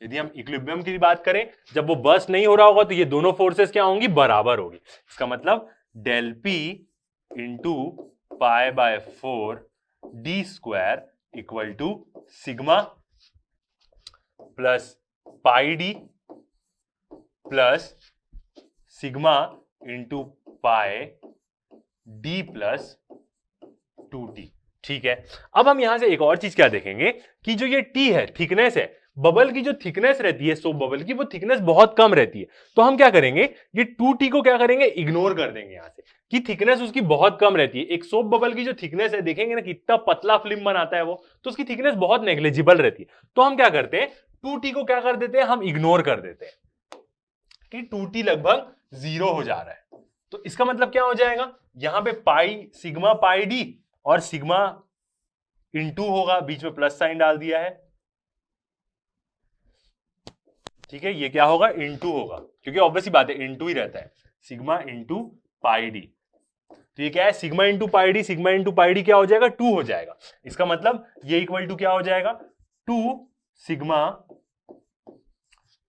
यदि हम इक्विलिब्रियम की बात करें, जब वो बर्स्ट नहीं हो रहा होगा तो ये दोनों फोर्सेस क्या होंगी, बराबर होगी। इसका मतलब del P into pi by 4 D square equal to sigma plus pi D plus sigma into pi D plus 2t। ठीक है, अब हम यहां से एक और चीज क्या देखेंगे कि जो ये t है, थिकनेस है, बबल की जो थिकनेस रहती है सोप बबल की, वो थिकनेस बहुत कम रहती है। तो हम क्या करेंगे, ये 2t को क्या करेंगे, इग्नोर कर देंगे यहां से, कि थिकनेस उसकी बहुत कम रहती है। एक सोप बबल की जो थिकनेस है, देखेंगे ना कितना पतला फिल्म बनाता है वो, तो उसकी थिकनेस बहुत नेग्लिजिबल रहती है। तो हम क्या करते हैं, 2t को क्या कर देते हैं, हम इग्नोर कर देते हैं कि 2t लगभग 0 हो जा रहा है। तो इसका मतलब क्या हो जाएगा, यहां पे पाई सिग्मा पाई डी और सिग्मा इनटू होगा, बीच में प्लस साइन डाल दिया है। ठीक है, ये क्या होगा, इनटू होगा, क्योंकि ऑब्वियसली बात है इनटू ही रहता है, सिग्मा इनटू पाई डी। तो ये क्या है, सिग्मा इनटू पाई डी, सिग्मा इनटू पाई डी क्या हो जाएगा, 2 हो जाएगा। इसका मतलब ये इक्वल टू क्या हो जाएगा, 2 सिग्मा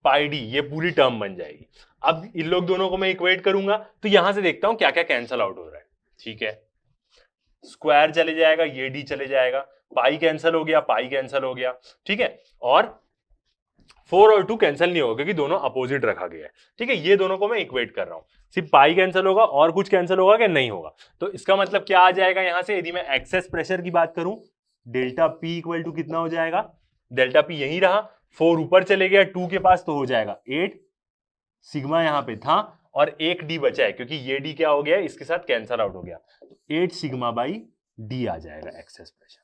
पाई डी, ये पूरी टर्म बन जाएगी। अब इन लोग दोनों को मैं इक्वेट करूंगा, तो यहां से देखता हूं क्या क्या कैंसल आउट हो रहा है। ठीक है, स्क्वायर चले जाएगा, ये डी चले जाएगा, पाई कैंसल हो गया, पाई कैंसल हो गया। ठीक है, और 4 और 2 कैंसिल नहीं होगा क्योंकि दोनों अपोजिट रखा गया है। ठीक है, ये दोनों को मैं इक्वेट कर रहा हूं, सिर्फ पाई कैंसिल होगा और कुछ कैंसिल होगा क्या, नहीं होगा। तो इसका मतलब क्या आ जाएगा यहां से, यदि मैं एक्सेस प्रेशर की बात करूं, डेल्टा पी इक्वल टू कितना हो जाएगा, डेल्टा पी यही रहा, 4 ऊपर चले गया 2 के पास, तो हो जाएगा 8 सिग्मा यहां पे था और एक डी बचा है, क्योंकि ये डी क्या हो गया, इसके साथ कैंसल आउट हो गया, तो 8 सिग्मा बाई डी आ जाएगा एक्सेस प्रेशर।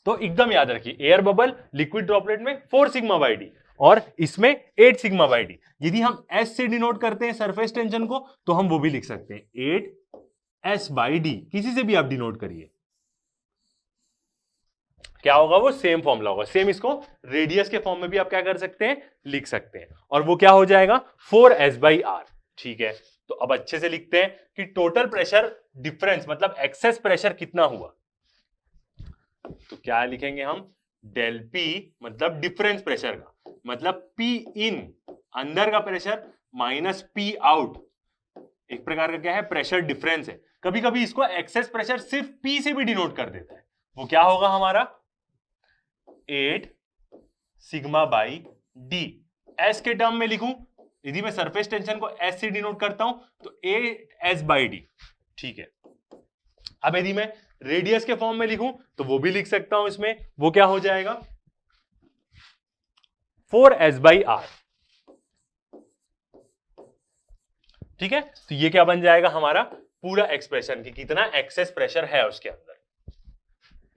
तो एकदम याद रखिए, एयर बबल लिक्विड ड्रॉपलेट में 4 सिग्मा बाई डी और इसमें 8 सिग्मा बाई डी। यदि हम एस से डिनोट करते हैं सरफेस टेंशन को, तो हम वो भी लिख सकते हैं 8 एस बाई डी, किसी से भी आप डिनोट करिए, क्या होगा, वो सेम फॉर्मूला होगा। सेम इसको रेडियस के फॉर्म में भी आप क्या कर सकते हैं, लिख सकते हैं, और वो क्या हो जाएगा 4s बाई आर। ठीक है, तो अब अच्छे से लिखते हैं कि टोटल प्रेशर डिफरेंस मतलब एक्सेस प्रेशर कितना हुआ, तो क्या लिखेंगे हम, डेल पी मतलब डिफरेंस प्रेशर का, मतलब पी इन अंदर का प्रेशर माइनस पी आउट, एक प्रकार का क्या है, प्रेशर डिफरेंस है। कभी कभी इसको एक्सेस प्रेशर सिर्फ पी से भी डिनोट कर देता है, वो क्या होगा हमारा 8 सिग्मा बाई डी। एस के टर्म में लिखूं, यदि मैं सरफेस टेंशन को एस से डिनोट करता हूं तो 8 एस बाई डी। ठीक है, अब यदि मैं रेडियस के फॉर्म में लिखूं तो वो भी लिख सकता हूं, इसमें वो क्या हो जाएगा 4s बाई आर। ठीक है, तो ये क्या बन जाएगा हमारा पूरा एक्सप्रेशन कि कितना एक्सेस प्रेशर है उसके अंदर।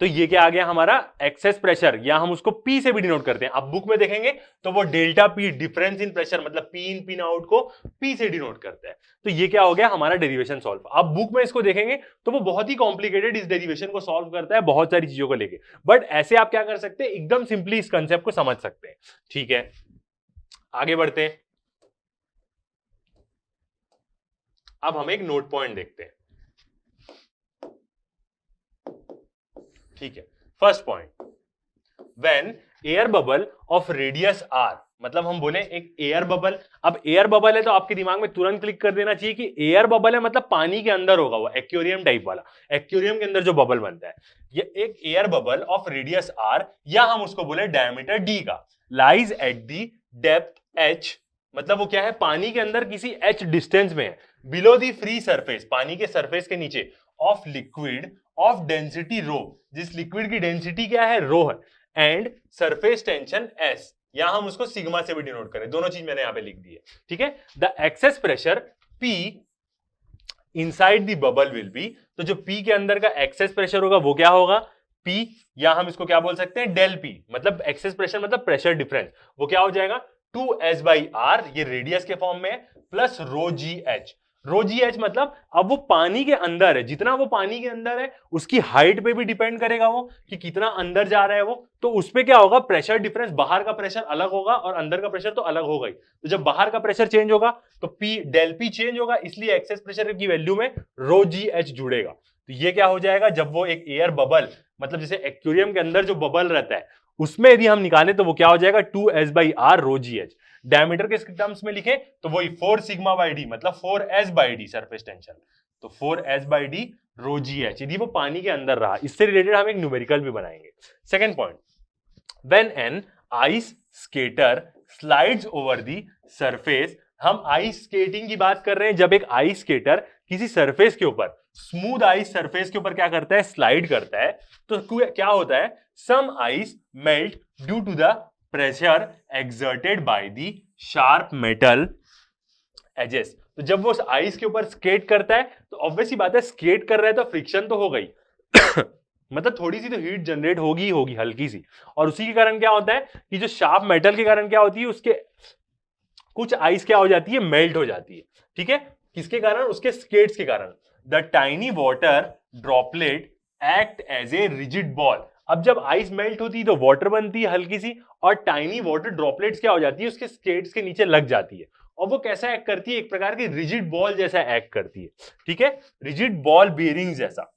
तो ये क्या आ गया हमारा एक्सेस प्रेशर, या हम उसको P से भी डिनोट करते हैं। अब बुक में देखेंगे तो वो delta P difference in pressure मतलब P इन पिन आउट को P से डिनोट करते हैं। तो ये क्या हो गया हमारा डेरिवेशन सॉल्व। अब बुक में इसको देखेंगे तो वो बहुत ही कॉम्प्लिकेटेड इस डेरिवेशन को सॉल्व करता है बहुत सारी चीजों को लेके, बट ऐसे आप क्या कर सकते हैं, एकदम सिंपली इस कंसेप्ट को समझ सकते हैं। ठीक है, आगे बढ़ते हैं। अब हम एक नोट पॉइंट देखते हैं। ठीक है, first point, when air bubble of radius R, मतलब हम बोले एक एयर बबल, अब एयर बबल है तो आपके दिमाग में तुरंत क्लिक कर देना चाहिए कि एयर बबल है मतलब पानी के अंदर होगा, वो एक्वेरियम टाइप वाला, एक्वेरियम के अंदर जो बबल बनता है, ये एक air bubble of radius R, या हम उसको बोले डायमीटर डी का, lies at the depth H, मतलब वो क्या है पानी के अंदर किसी एच डिस्टेंस में है, बिलो दी फ्री सरफेस, पानी के सरफेस के नीचे, of liquid of density rho, जिस लिक्विड की डेंसिटी क्या है, रो है, एंड सरफेस टेंशन एस, या हम उसको सिग्मा से भी डिनोट करें, दोनों चीज मैंने यहां पे लिख दी है। ठीक है, the excess pressure P inside the bubble will be, तो जो P के अंदर का एक्सेस प्रेशर होगा वो क्या होगा P, या हम इसको क्या बोल सकते हैं डेल P, मतलब एक्सेस प्रेशर मतलब प्रेशर डिफरेंस, वो क्या हो जाएगा 2s बाई आर, ये रेडियस के फॉर्म में है, प्लस रो जी एच। रो जी एच मतलब अब वो पानी के अंदर है, जितना वो पानी के अंदर है उसकी हाइट पे भी डिपेंड करेगा वो कि कितना अंदर जा रहा है वो, तो उस पे क्या होगा, प्रेशर डिफरेंस, बाहर का प्रेशर अलग होगा और अंदर का प्रेशर तो अलग होगा ही। तो जब बाहर का प्रेशर चेंज होगा तो पी डेल पी चेंज होगा, इसलिए एक्सेस प्रेशर की वैल्यू में रो जी एच जुड़ेगा। तो ये क्या हो जाएगा, जब वो एक एयर बबल, मतलब जैसे एक्वेरियम के अंदर जो बबल रहता है उसमें यदि हम निकालें तो वो क्या हो जाएगा 2s/r रो जी एच। डायमीटर के टर्म्स में लिखे तो वही 4 सिग्मा बाई डी, मतलब 4s/d सरफेस टेंशन, तो 4s/d रो जी एच, यदि वो पानी के अंदर रहा। इससे रिलेटेड हम एक न्यूमेरिकल भी बनाएंगे। Second point, when an ice skater slides over the surface, हम आइस स्केटिंग की बात कर रहे हैं, जब एक आइस स्केटर किसी सरफेस के ऊपर, स्मूथ आइस सरफेस के ऊपर क्या करता है, स्लाइड करता है, तो क्या होता है, some ice melt due to the pressure exerted by the sharp metal edges. तो जब वो आइस के ऊपर स्केट करता है तो ऑब्वियसली बात है, स्केट कर रहा है तो फ्रिक्शन तो हो गई मतलब थोड़ी सी तो हीट जनरेट होगी ही होगी, हल्की सी, और उसी के कारण क्या होता है कि जो शार्प मेटल के कारण क्या होती है, उसके कुछ आइस क्या हो जाती है, मेल्ट हो जाती है। ठीक है, किसके कारण, उसके स्केट्स के कारण। The tiny water droplet act as a rigid ball. अब जब आइस मेल्ट होती है तो वाटर बनती है हल्की सी, और टाइनी वाटर ड्रॉपलेट्स क्या हो जाती है, उसके स्केट्स के नीचे लग जाती है, और वो कैसा एक्ट करती है, एक प्रकार की रिजिड बॉल जैसा एक्ट करती है। ठीक है, रिजिड बॉल बेरिंग जैसा,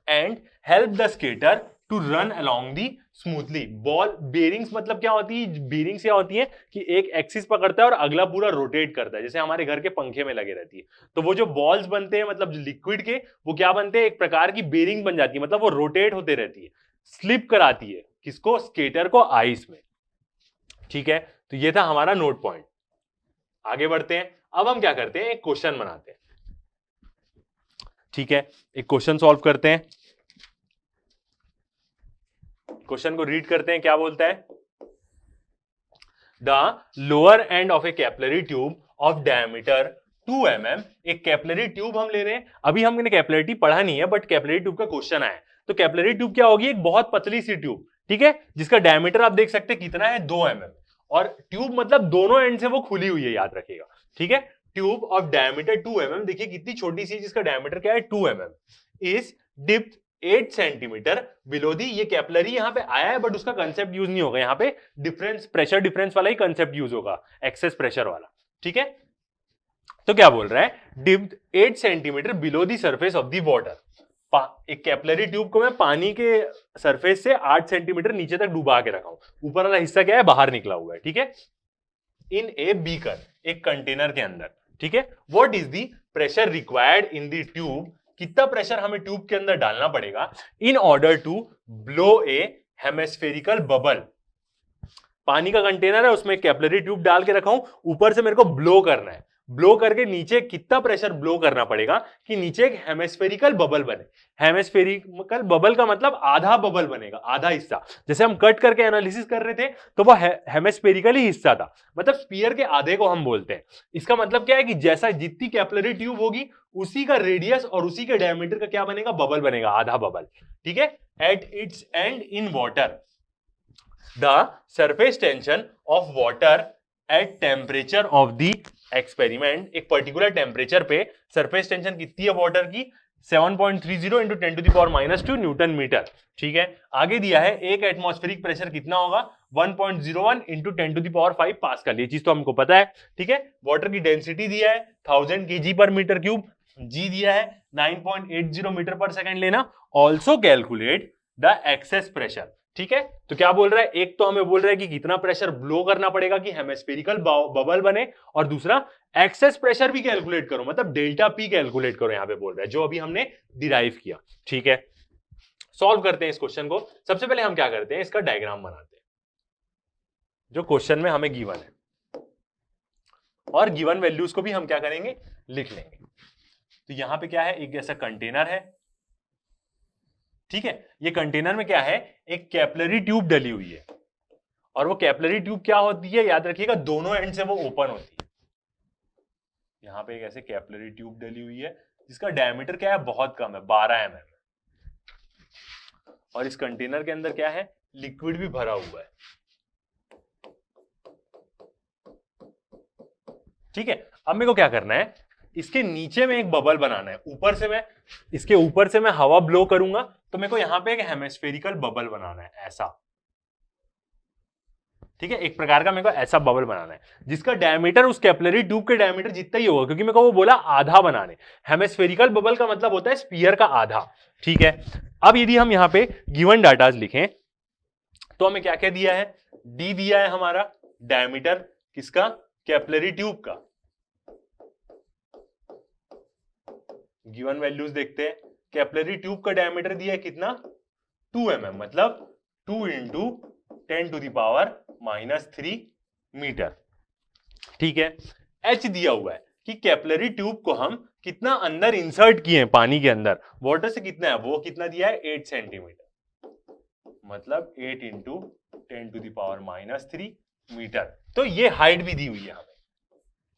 and help the skater to run along the smoothly. Ball bearings मतलब क्या होती है, बेरिंग्स क्या होती है कि एक एक्सिस पकड़ता है और अगला पूरा रोटेट करता है, जैसे हमारे घर के पंखे में लगे रहती है। तो वो जो बॉल्स बनते हैं, मतलब लिक्विड के, वो क्या बनते हैं, एक प्रकार की बेरिंग बन जाती है, मतलब वो रोटेट होते रहती है, स्लिप कराती है किसको, स्केटर को आइस में। ठीक है, तो ये था हमारा नोट पॉइंट। आगे बढ़ते हैं, अब हम क्या करते हैं, एक क्वेश्चन बनाते हैं। ठीक है, एक क्वेश्चन सॉल्व करते हैं। क्वेश्चन को रीड करते हैं, क्या बोलता है, the lower end of A capillary tube of diameter 2 mm, एक कैपिलरी ट्यूब हम ले रहे हैं। अभी हमने कैपिलरिटी पढ़ा नहीं है, बट कैपिलरी ट्यूब का क्वेश्चन आया है। तो कैपिलरी ट्यूब क्या होगी, एक बहुत पतली सी ट्यूब, ठीक है, जिसका डायमीटर आप देख सकते हैं कितना है, 2 mm, और ट्यूब मतलब दोनों एंड से वो खुली हुई है, याद रखिएगा। ठीक है, ट्यूब ऑफ डायमीटर 2 mm, देखिए कितनी छोटी सी, जिसका डायमीटर क्या है, 2 mm, is depth 8 centimetre below the. ये कैपिलरी यहां पे आया है, बट उसका कंसेप्ट यूज नहीं होगा, यहां पे डिफरेंस, प्रेशर डिफरेंस वाला ही कंसेप्ट यूज होगा, एक्सेस प्रेशर वाला। ठीक है, तो क्या बोल रहा है, depth 8 centimetre below the surface of the water. एक कैपिलरी ट्यूब को मैं पानी के सरफेस से 8 सेंटीमीटर नीचे तक डुबा के रखा हूं, ऊपर वाला हिस्सा क्या है, बाहर निकला हुआ है। ठीक है, इन ए बीकर, एक कंटेनर के अंदर। ठीक है, what is the pressure required in the tube, कितना प्रेशर हमें ट्यूब के अंदर डालना पड़ेगा, in order to blow a hemispherical bubble. पानी का कंटेनर है, उसमें कैपिलरी ट्यूब डाल के रखा हूं, ऊपर से मेरे को ब्लो करना है, ब्लो करके नीचे कितना प्रेशर ब्लो करना पड़ेगा कि नीचे एक हेमिस्फेरिकल बबल बने। हेमिस्फेरिकल बबल का मतलब आधा बबल बनेगा, आधा हिस्सा, जैसे हम कट करके एनालिसिस कर रहे थे तो वो हेमिस्फेरिकल ही हिस्सा था, मतलब स्फीयर के आधे को हम बोलते हैं। इसका मतलब क्या है कि जैसा जितनी कैपिलरी ट्यूब होगी उसी का रेडियस और उसी के डायमीटर का क्या बनेगा, बबल बनेगा, आधा बबल। ठीक है, at its and in water the surface tension of water at temperature of the experiment, एक पर्टिकुलर टेम्परेचर पे सरफेस टेंशन कितनी है वाटर की, 7.30 इंटू 10⁻² न्यूटन मीटर। ठीक है, आगे दिया है एक एटमॉस्फेरिक प्रेशर कितना होगा, 1.01 इंटू 10⁵ पास्कल, ये चीज तो हमको पता है। ठीक है, वाटर की डेंसिटी दिया है 1000 kg पर मीटर क्यूब, जी दिया है 9.80 मीटर पर सेकेंड लेना। Also calculate the excess pressure. ठीक है, तो क्या बोल रहा है, एक तो हमें बोल रहा है कि कितना प्रेशर ब्लो करना पड़ेगा कि हेमिस्फेरिकल बबल बने, और दूसरा एक्सेस प्रेशर भी कैलकुलेट करो, मतलब डेल्टा पी कैलकुलेट करो, यहां पे बोल रहा है, जो अभी हमने डिराइव किया। ठीक है, सॉल्व करते हैं इस क्वेश्चन को। सबसे पहले हम क्या करते हैं, इसका डायग्राम बनाते हैं जो क्वेश्चन में हमें गिवन है, और गिवन वैल्यूज को भी हम क्या करेंगे, लिख लेंगे। तो यहां पे क्या है, एक ऐसा कंटेनर है। ठीक है, ये कंटेनर में क्या है, एक कैपिलरी ट्यूब डली हुई है, और वो कैपिलरी ट्यूब क्या होती है, याद रखिएगा, दोनों एंड से वो ओपन होती है। यहां पे एक ऐसे कैपिलरी ट्यूब डली हुई है जिसका डायमीटर क्या है, बहुत कम है, 12 mm, और इस कंटेनर के अंदर क्या है, लिक्विड भी भरा हुआ है। ठीक है, अब मेरे को क्या करना है, इसके नीचे में एक बबल बनाना है, ऊपर से मैं इसके ऊपर से मैं हवा ब्लो करूंगा तो मेरे को यहां पे एक हेमिस्फेरिकल बबल बनाना है ऐसा, ठीक है, एक प्रकार का मेरे को ऐसा बबल बनाना है जिसका डायमीटर उस कैपिलरी ट्यूब के डायमीटर जितना ही होगा, क्योंकि मेरे को वो बोला आधा बनाने। हेमिस्फेरिकल बबल का मतलब होता है स्फीयर का आधा, ठीक है। अब यदि हम यहां पे गिवन डाटाज लिखें तो हमें क्या क्या दिया है, डी दिया है हमारा डायमीटर किसका, कैपिलरी ट्यूब का। गिवन वैल्यूज देखते हैं, कैपिलरी ट्यूब का डायमीटर दिया है कितना 2 mm, मतलब 2 इंटू 10⁻³ मीटर, ठीक है। एच दिया हुआ है कि कैपिलरी ट्यूब को हम कितना अंदर इंसर्ट किए हैं पानी के अंदर, वाटर से कितना है, वो कितना दिया है 8 सेंटीमीटर, मतलब 8 इंटू 10⁻³ मीटर। तो ये हाइट भी दी हुई है हमें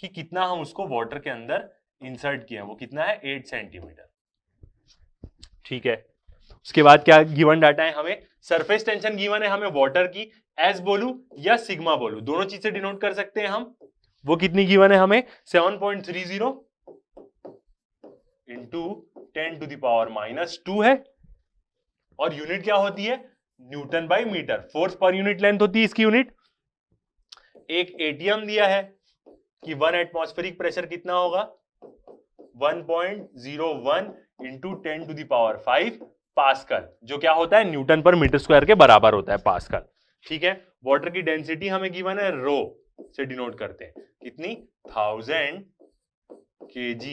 कि कितना हम उसको वाटर के अंदर इंसर्ट किए हैं, वो कितना है 8 सेंटीमीटर, ठीक है। उसके बाद क्या गिवन डाटा है, हमें सरफेस टेंशन गिवन है हमें वाटर की, एस बोलू या सिग्मा बोलू, दोनों चीज से डिनोट कर सकते हैं हम। वो कितनी गिवन है हमें 7.30 इंटू 10⁻² है, और यूनिट क्या होती है न्यूटन बाय मीटर, फोर्स पर यूनिट लेंथ होती है इसकी यूनिट। एक एटीएम दिया है कि 1 एटमॉस्फेरिक प्रेशर कितना होगा 1.01 इंटू 10⁵ पास्कल, जो क्या होता है न्यूटन पर मीटर स्क्वायर के बराबर होता है पास्कल, ठीक है। वाटर की डेंसिटी हमें गिवन है रो से डिनोट करते हैं, कितनी 1000 kg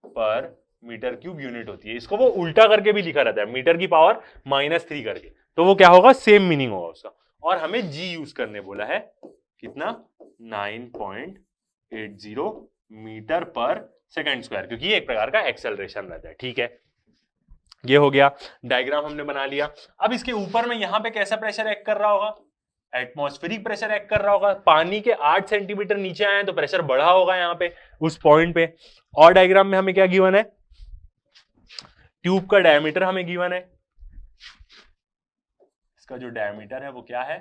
पर मीटर क्यूब यूनिट होती है। इसको वो उल्टा करके भी लिखा रहता है मीटर की पावर -3 करके, तो वो क्या होगा सेम मीनिंग होगा उसका। और हमें जी यूज करने बोला है कितना 9.80 मीटर पर सेकंड स्क्वायर, क्योंकि ये एक प्रकार का एक्सेलरेशन रहता है, ठीक है। ये हो गया, डायग्राम हमने बना लिया। अब इसके ऊपर में यहां पे कैसा प्रेशर एक्ट कर रहा होगा, एटमॉस्फेरिक प्रेशर एक्ट कर रहा होगा। पानी के 8 सेंटीमीटर नीचे आए तो प्रेशर बढ़ा होगा यहाँ पे उस पॉइंट पे। और डायग्राम में हमें क्या गिवन है, ट्यूब का डायमीटर हमें गिवन है, इसका जो डायमीटर है वो क्या है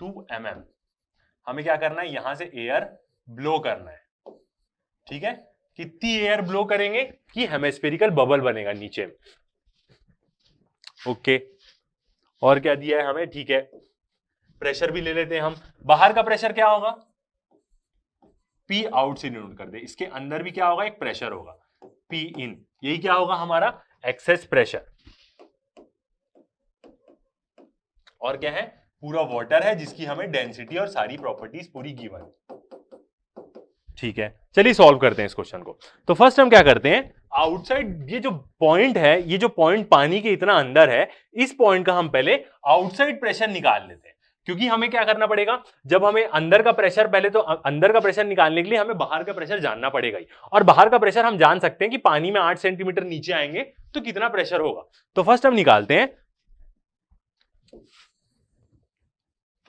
2 mm। हमें क्या करना है, यहां से एयर ब्लो करना है, ठीक है। कितनी एयर ब्लो करेंगे कि हेमिस्फेरिकल बबल बनेगा नीचे में, ओके। और क्या दिया है हमें, ठीक है, प्रेशर भी ले लेते हैं हम। बाहर का प्रेशर क्या होगा, पी आउट से डिनोट कर दे, इसके अंदर भी क्या होगा एक प्रेशर होगा पी इन, यही क्या होगा हमारा एक्सेस प्रेशर। और क्या है, पूरा वाटर है जिसकी हमें डेंसिटी और सारी प्रॉपर्टीज पूरी गिवन, ठीक है। चलिए सॉल्व करते हैं इस क्वेश्चन को। तो फर्स्ट हम क्या करते हैं, आउटसाइड ये जो पॉइंट है, ये जो पॉइंट पानी के इतना अंदर है, इस पॉइंट का हम पहले आउटसाइड प्रेशर निकाल लेते हैं, क्योंकि हमें क्या करना पड़ेगा, जब हमें अंदर का प्रेशर, पहले तो अंदर का प्रेशर निकालने के लिए हमें बाहर का प्रेशर जानना पड़ेगा ही, और बाहर का प्रेशर हम जान सकते हैं कि पानी में 8 सेंटीमीटर नीचे आएंगे तो कितना प्रेशर होगा। तो फर्स्ट हम निकालते हैं,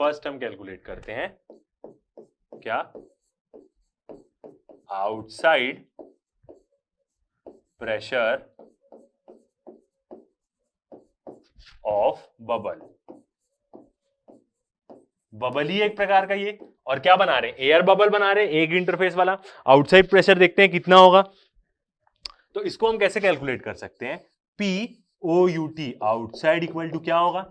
फर्स्ट हम कैलकुलेट करते हैं क्या, outside pressure of bubble. Bubble ही एक प्रकार का ये, और क्या बना रहे हैं, एयर बबल बना रहे हैं, एक इंटरफेस वाला। आउटसाइड प्रेशर देखते हैं कितना होगा, तो इसको हम कैसे कैलकुलेट कर सकते हैं, POUT आउटसाइड इक्वल टू क्या होगा,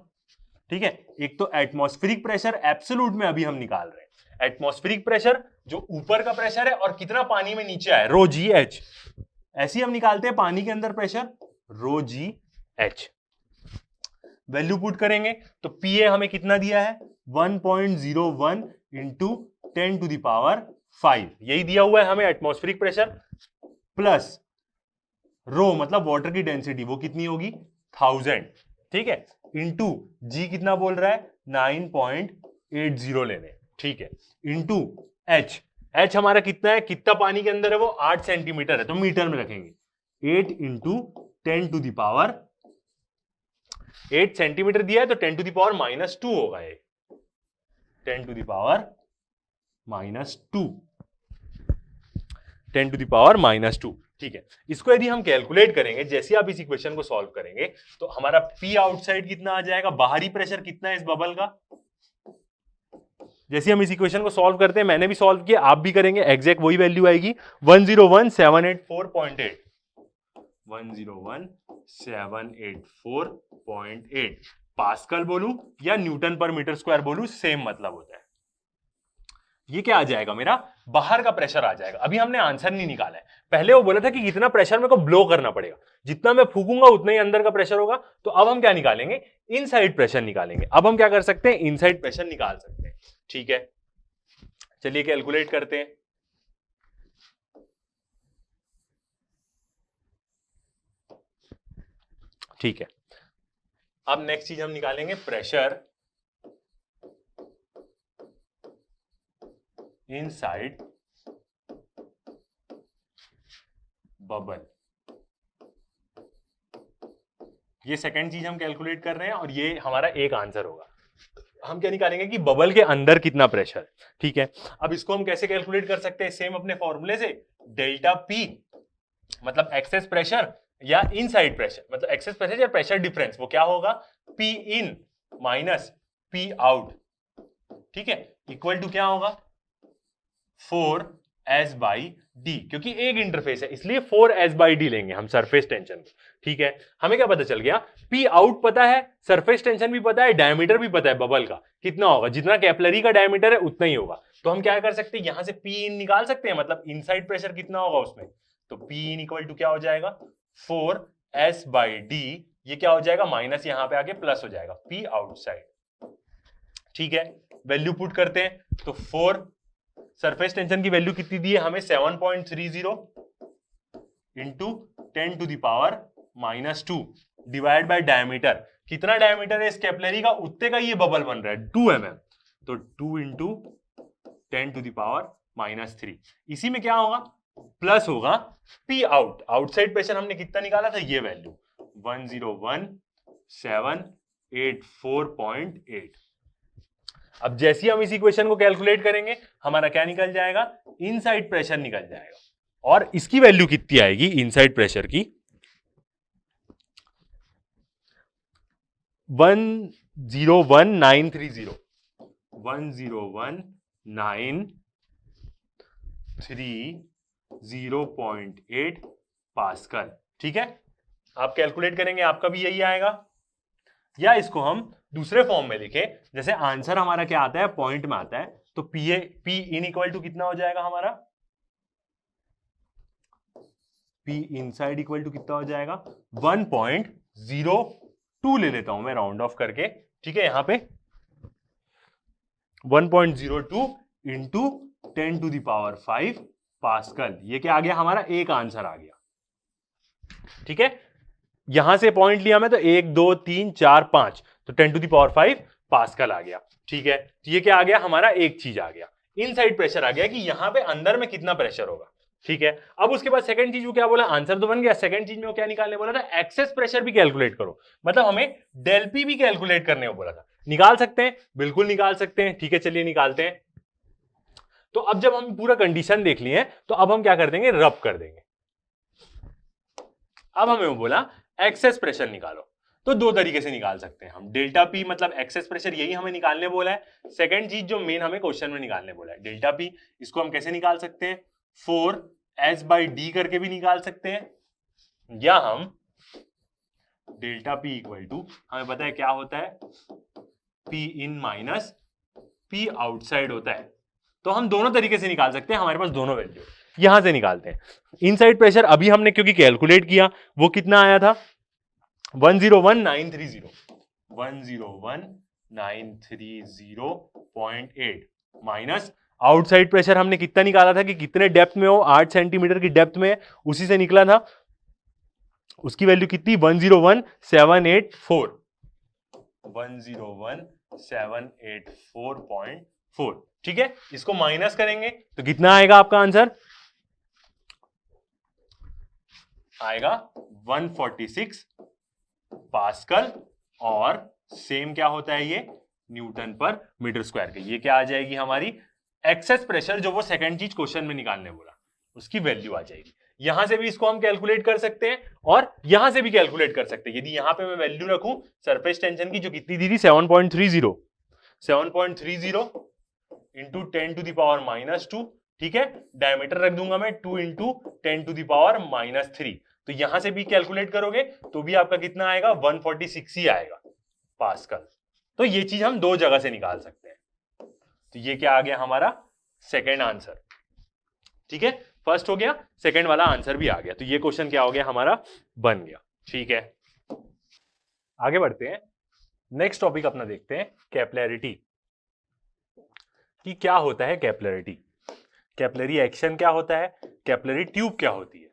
ठीक है। एक तो एटमॉस्फेरिक प्रेशर एब्सोल्यूट में अभी हम निकाल रहे हैं, एटमॉस्फेरिक प्रेशर जो ऊपर का प्रेशर है और कितना पानी में नीचे आए, रो जी एच। ऐसे ही हम निकालते हैं पानी के अंदर प्रेशर, रो जी एच। वैल्यू पुट करेंगे तो PA हमें कितना दिया है 1.01 इंटू 10⁵, यही दिया हुआ है हमें एटमॉस्फेरिक प्रेशर, प्लस रो मतलब वाटर की डेंसिटी, वो कितनी होगी 1000, ठीक है, इंटू जी कितना बोल रहा है 9.80 लेने, ठीक है, इंटू एच। एच हमारा कितना है, कितना पानी के अंदर है वो 8 सेंटीमीटर है, तो मीटर में रखेंगे, 8 इंटू 8 सेंटीमीटर दिया है तो 10⁻² होगा ये, 10⁻², ठीक है। इसको यदि हम कैलकुलेट करेंगे, जैसे आप इस इक्वेशन को सॉल्व करेंगे तो हमारा पी आउटसाइड कितना आ जाएगा, बाहरी प्रेशर कितना है इस बबल का, जैसे हम इस इक्वेशन को सॉल्व करते हैं, मैंने भी सॉल्व किया, आप भी करेंगे, एग्जैक्ट वही वैल्यू आएगी 101,784.8 101,784.8 पास्कल बोलूं या न्यूटन पर मीटर स्क्वायर बोलूं, सेम मतलब होता है। ये क्या आ जाएगा, मेरा बाहर का प्रेशर आ जाएगा। अभी हमने आंसर नहीं निकाला है, पहले वो बोला था कि कितना प्रेशर मेरे को ब्लो करना पड़ेगा, जितना मैं फूकूंगा उतना ही अंदर का प्रेशर होगा। तो अब हम क्या निकालेंगे, इनसाइड प्रेशर निकालेंगे। अब हम क्या कर सकते हैं, इनसाइड प्रेशर निकाल सकते हैं। ठीक है, चलिए कैलकुलेट करते हैं। ठीक है, अब नेक्स्ट चीज हम निकालेंगे प्रेशर इनसाइड बबल। ये सेकंड चीज हम कैलकुलेट कर रहे हैं और ये हमारा एक आंसर होगा। हम क्या निकालेंगे कि बबल के अंदर कितना प्रेशर है। ठीक है, अब इसको हम कैसे कैलकुलेट कर सकते हैं, सेम अपने फॉर्मूले से, डेल्टा पी मतलब एक्सेस प्रेशर या इनसाइड प्रेशर, मतलब एक्सेस प्रेशर या प्रेशर डिफरेंस, वो क्या होगा, P in minus P out. ठीक है, इक्वल टू क्या होगा, 4s बाई डी, क्योंकि एक इंटरफेस है इसलिए 4s बाई डी लेंगे हम सरफेस टेंशन को। ठीक है, हमें क्या पता चल गया, पी आउट पता है, सरफेस टेंशन भी पता है, डायमीटर भी पता है बबल का कितना होगा, जितना कैपिलरी का डायमीटर है उतना ही होगा। तो हम क्या कर सकते हैं, यहां से पी इन निकाल सकते हैं, मतलब इनसाइड प्रेशर कितना होगा उसमें। तो पी इन इक्वल टू क्या हो जाएगा, 4s बाई डी, ये क्या हो जाएगा, माइनस यहां पे आके प्लस हो जाएगा, पी आउटसाइड। ठीक है, वैल्यू पुट करते हैं, तो 4, सरफेस टेंशन की वैल्यू कितनी दी है हमें, 7.30 into 10 to the power -2 divide by diameter. कितना डायमीटर है इस कैपिलरी का, उतने का ये बबल बन रहा है 2 mm, तो 2 इंटू 10 टू द पावर -3। इसी में क्या होगा, प्लस होगा पी आउट, आउटसाइड प्रेशर हमने कितना निकाला था, ये वैल्यू 101,784.8। अब जैसे ही हम इस इक्वेशन को कैलकुलेट करेंगे, हमारा क्या निकल जाएगा, इनसाइड प्रेशर निकल जाएगा। और इसकी वैल्यू कितनी आएगी इनसाइड प्रेशर की, 101,930 101,930.8 पास्कल। ठीक है, आप कैलकुलेट करेंगे, आपका भी यही आएगा। या इसको हम दूसरे फॉर्म में लिखे, जैसे आंसर हमारा क्या आता है, पॉइंट में आता है, तो पी इन इक्वल टू कितना हो जाएगा हमारा, पी इनसाइड इक्वल टू कितना हो जाएगा, 1.02 ले लेता हूं मैं राउंड ऑफ करके। ठीक है, यहां पे 1.02 into 10 to the power 5 pascal. ये क्या आ गया हमारा, एक आंसर आ गया। ठीक है, यहां से पॉइंट लिया मैं, तो 1 2 3 4 5, तो 10 टू द पावर 5 पास्कल आ गया। ठीक है, तो ये क्या आ गया हमारा, एक चीज आ गया, इनसाइड प्रेशर आ गया कि यहां पे अंदर में कितना प्रेशर होगा। ठीक है, अब उसके बाद सेकंड चीज वो क्या बोला, आंसर तो बन गया, सेकंड चीज में वो क्या निकालने बोला था, एक्सेस प्रेशर भी कैलकुलेट करो, मतलब हमें डेल पी भी कैलकुलेट करने को बोला था। निकाल सकते हैं, बिल्कुल निकाल सकते हैं। ठीक है, चलिए निकालते हैं। तो अब जब हम पूरा कंडीशन देख लिए हैं, तो अब हम क्या कर देंगे, रब कर देंगे। अब हमें वो बोला एक्सेस प्रेशर निकालो, तो दो तरीके से निकाल सकते हैं हम। डेल्टा पी मतलब एक्सेस प्रेशर, यही हमें निकालने बोला है। सेकंड चीज जो मेन हमें क्वेश्चन में निकालने बोला है, डेल्टा पी, इसको हम कैसे निकाल सकते हैं, 4s बाई डी करके भी निकाल सकते हैं, या हम डेल्टा पी इक्वल टू, हमें पता है क्या होता है, P in minus P outside होता है। तो हम दोनों तरीके से निकाल सकते हैं, हमारे पास दोनों वैल्यू। यहां से निकालते हैं इनसाइड प्रेशर, अभी हमने क्योंकि कैलकुलेट किया, वो कितना आया था, 101,930 101,930.8 माइनस आउटसाइड प्रेशर हमने कितना निकाला था कि कितने डेप्थ में हो, 8 सेंटीमीटर की डेप्थ में, उसी से निकला था। उसकी वैल्यू कितनी, 101,784 101,784.4। ठीक है, इसको माइनस करेंगे तो कितना आएगा आपका आंसर, आएगा 146 पास्कल, और सेम क्या होता है ये, न्यूटन पर मीटर स्क्वायर के। ये क्या आ जाएगी हमारी एक्सेस प्रेशर, जो वो सेकंड चीज क्वेश्चन में निकालने बोला, उसकी वैल्यू आ जाएगी। यहां से भी इसको हम कैलकुलेट कर सकते हैं और यहां से भी कैलकुलेट कर सकते हैं। यदि यहां पे मैं वैल्यू रखूं सरफेस टेंशन की, जो कितनी दी थी, 7.30 इंटू 10⁻⁻², ठीक है, डायमीटर रख दूंगा मैं 2 इंटू 10⁻⁻3। तो यहां से भी कैलकुलेट करोगे तो भी आपका कितना आएगा, 146 ही आएगा पास्कल। तो ये चीज हम दो जगह से निकाल सकते हैं। तो ये क्या आ गया हमारा सेकेंड आंसर, ठीक है, फर्स्ट हो गया, सेकेंड वाला आंसर भी आ गया। तो ये क्वेश्चन क्या हो गया हमारा, बन गया, ठीक है। आगे बढ़ते हैं, नेक्स्ट टॉपिक अपना देखते हैं, कैपिलैरिटी कि क्या होता है कैपिलैरिटी, कैपिलरी एक्शन क्या होता है, कैपिलरी ट्यूब क्या होती है।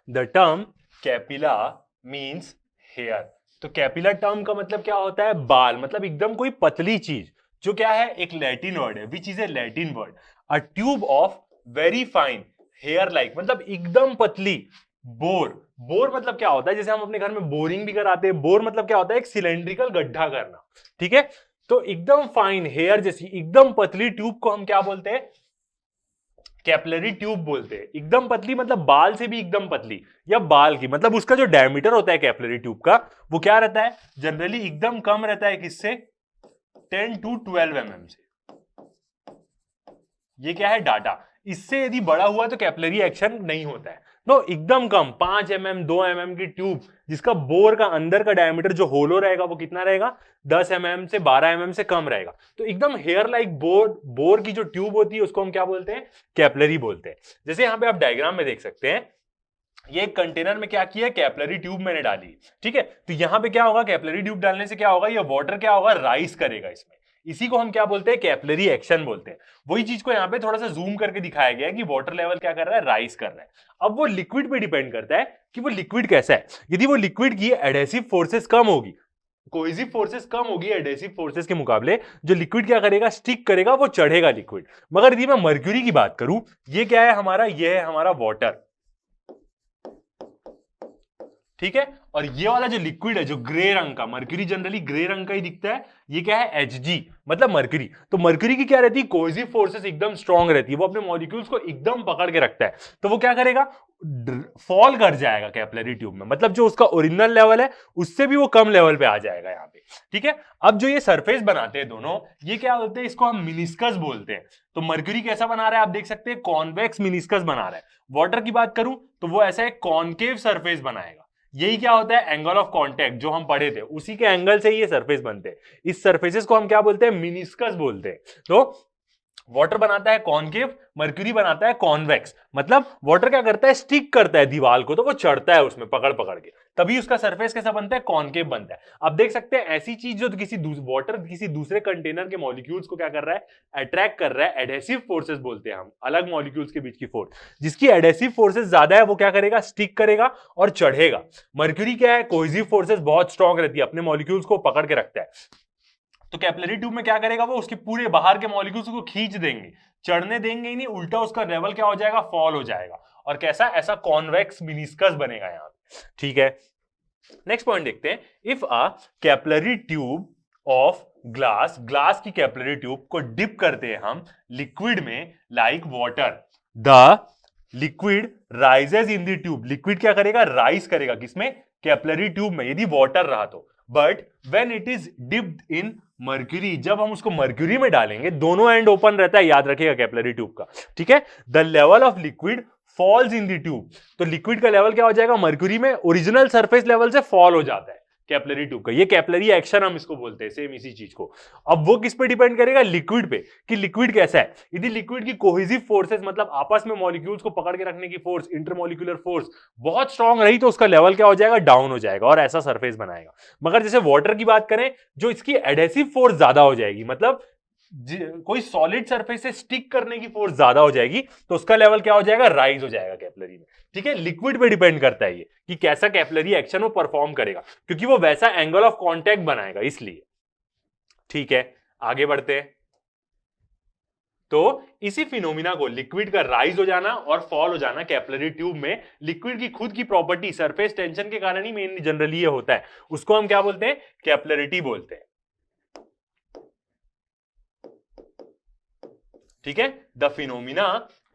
The term capilla means hair. तो कैपिलर टर्म का मतलब क्या होता है, बाल, मतलब एकदम कोई पतली चीज, जो क्या है, एक लैटिन वर्ड है, which is a Latin word. A tube of very fine hair like, मतलब एकदम पतली। बोर, बोर मतलब क्या होता है, जैसे हम अपने घर में बोरिंग भी कराते हैं, बोर मतलब क्या होता है, एक सिलेंड्रिकल गड्ढा करना, ठीक है। तो एकदम फाइन हेयर जैसी एकदम पतली ट्यूब को हम क्या बोलते हैं, कैपिलरी ट्यूब बोलते हैं। एकदम पतली मतलब बाल से भी एकदम पतली, या बाल की, मतलब उसका जो डायमीटर होता है कैपिलरी ट्यूब का, वो क्या रहता है, जनरली एकदम कम रहता है, किससे, 10 to 12 mm से। ये क्या है, डाटा। इससे यदि बड़ा हुआ तो कैपिलरी एक्शन नहीं होता है। नो, एकदम कम 5 mm 2 mm की ट्यूब, जिसका बोर का अंदर का डायमीटर जो होलो रहेगा वो कितना रहेगा, 10 mm से 12 mm से कम रहेगा। तो एकदम हेयर लाइक बोर की जो ट्यूब होती है उसको हम क्या बोलते हैं, कैपिलरी बोलते हैं। जैसे यहां पे आप डायग्राम में देख सकते हैं, ये एक कंटेनर में क्या किया, कैपिलरी ट्यूब मैंने डाली, ठीक है। तो यहां पे क्या होगा, कैपिलरी ट्यूब डालने से क्या होगा, ये वाटर क्या होगा, राइज करेगा इसमें। इसी को हम क्या बोलते हैं, कैपिलरी एक्शन बोलते हैं। वही चीज को यहां पे थोड़ा सा जूम करके दिखाया गया है कि वाटर लेवल क्या कर रहा है, राइज कर रहा है। अब वो लिक्विड पे डिपेंड करता है कि वो लिक्विड कैसा है। यदि वो लिक्विड की एडेसिव फोर्सेस कम होगी, कोहेसिव फोर्सेस कम होगी एडेसिव फोर्सेस के मुकाबले, जो लिक्विड क्या करेगा, स्टिक करेगा, वो चढ़ेगा लिक्विड। मगर यदि मैं मर्क्यूरी की बात करूं, ये क्या है हमारा, ये है हमारा वाटर, ठीक है। और ये वाला जो लिक्विड है, जो ग्रे रंग का, मर्क्यूरी जनरली ग्रे रंग का ही दिखता है, ये क्या है, Hg, मतलब मर्क्यूरी। तो मर्क्यूरी की क्या रहती है, कोहेसिव फोर्सेस एकदम स्ट्रांग रहती है, वो अपने मॉलिक्यूल्स को एकदम पकड़ के रखता है। तो वो क्या करेगा, फॉल कर जाएगा कैपिलरी ट्यूब में, मतलब जो उसका ओरिजिनल लेवल है उससे भी वो कम लेवल पे आ जाएगा यहाँ पे, ठीक है। अब जो ये सरफेस बनाते हैं दोनों, ये क्या बोलते हैं, इसको हम मिनिस्कस बोलते हैं। तो मर्क्यूरी कैसा बना रहा है, आप देख सकते हैं, कॉन्वेक्स मिनिस्कस बना रहा है। वाटर की बात करूं तो वो ऐसा एक कॉन्केव सरफेस बनाएगा। यही क्या होता है, एंगल ऑफ कांटेक्ट, जो हम पढ़े थे उसी के एंगल से ही ये सरफेस बनते हैं। इस सरफेसेस को हम क्या बोलते हैं, मिनिस्कस बोलते हैं। तो वाटर बनाता है कॉनकेव, मर्क्यूरी बनाता है कॉन्वेक्स। मतलब वाटर क्या करता है, स्टिक करता है दीवार को, तो वो चढ़ता है उसमें पकड़ पकड़ के, तभी उसका सरफेस कैसा बनता है, कॉनकेव बनता है। आप देख सकते हैं ऐसी चीज जो वाटर किसी दूसरे कंटेनर के मॉलिक्यूल्स को क्या कर रहा है, अट्रैक्ट कर रहा है, एडहेसिव फोर्सेस बोलते हैं हम, अलग मॉलिक्यूल्स के बीच की फोर्स। जिसकी एडहेसिव फोर्सेस ज्यादा है वो क्या करेगा, स्टिक करेगा और चढ़ेगा। मर्क्यूरी क्या है, कोहेसिव फोर्सेस बहुत स्ट्रांग रहती है, अपने मॉलिक्यूल्स को पकड़ के रखता है। तो कैपिलरी ट्यूब में क्या करेगा, वो उसके पूरे बाहर के मॉलिक्यूल्स को खींच देंगे, चढ़ने देंगे ही नहीं, उल्टा उसका लेवल क्या हो जाएगा, फॉल हो जाएगा। और कैसा, ऐसा कॉन्वेक्स मिनिस्कस बनेगा यहां पे, ठीक है। नेक्स्ट पॉइंट देखते हैं, if a capillary tube of glass की कैपिलरी ट्यूब को डिप करते हैं हम लिक्विड में, like water, the liquid rises in the tube. Liquid क्या करेगा, राइज करेगा, किसमें, कैपिलरी ट्यूब में, यदि वाटर रहा तो। But when it is dipped in mercury, जब हम उसको मर्क्यूरी में डालेंगे, दोनों एंड ओपन रहता है, याद रखिएगा कैपिलरी ट्यूब का, ठीक है। The level of liquid falls in the tube, तो लिक्विड का लेवल क्या हो जाएगा, मर्क्यूरी में ओरिजिनल सरफेस लेवल से फॉल हो जाता है कैपिलरी ट्यूब का। ये कैपिलरी एक्शन हम इसको बोलते हैं, सेम इसी चीज को। अब वो किस पे डिपेंड करेगा, लिक्विड पे, कि लिक्विड कैसा है। यदि लिक्विड की कोहेसिव फोर्सेस, मतलब आपस में मॉलिक्यूल्स को पकड़ के रखने की फोर्स, इंटरमॉलिक्यूलर फोर्स बहुत स्ट्रांग रही, तो उसका लेवल क्या हो जाएगा, डाउन हो जाएगा और ऐसा सरफेस बनाएगा। मगर जैसे वाटर की बात करें, जो इसकी एडहेसिव फोर्स ज्यादा हो जाएगी, मतलब कोई सॉलिड सरफेस से स्टिक करने की फोर्स ज्यादा हो जाएगी, तो उसका लेवल क्या हो जाएगा, राइज हो जाएगा कैपिलरी में, ठीक है। लिक्विड पे डिपेंड करता है ये कि कैसा कैपिलरी एक्शन वो परफॉर्म करेगा, क्योंकि वो वैसा एंगल ऑफ कांटेक्ट बनाएगा इसलिए, ठीक है। आगे बढ़ते हैं, तो इसी फिनोमिना को, लिक्विड का राइज हो जाना और फॉल हो जाना कैपिलरी ट्यूब में, लिक्विड की खुद की प्रॉपर्टी सरफेस टेंशन के कारण ही मेनली जनरली ये होता है, उसको हम क्या बोलते हैं, कैपिलरिटी बोलते हैं, ठीक है। द फिनोमिना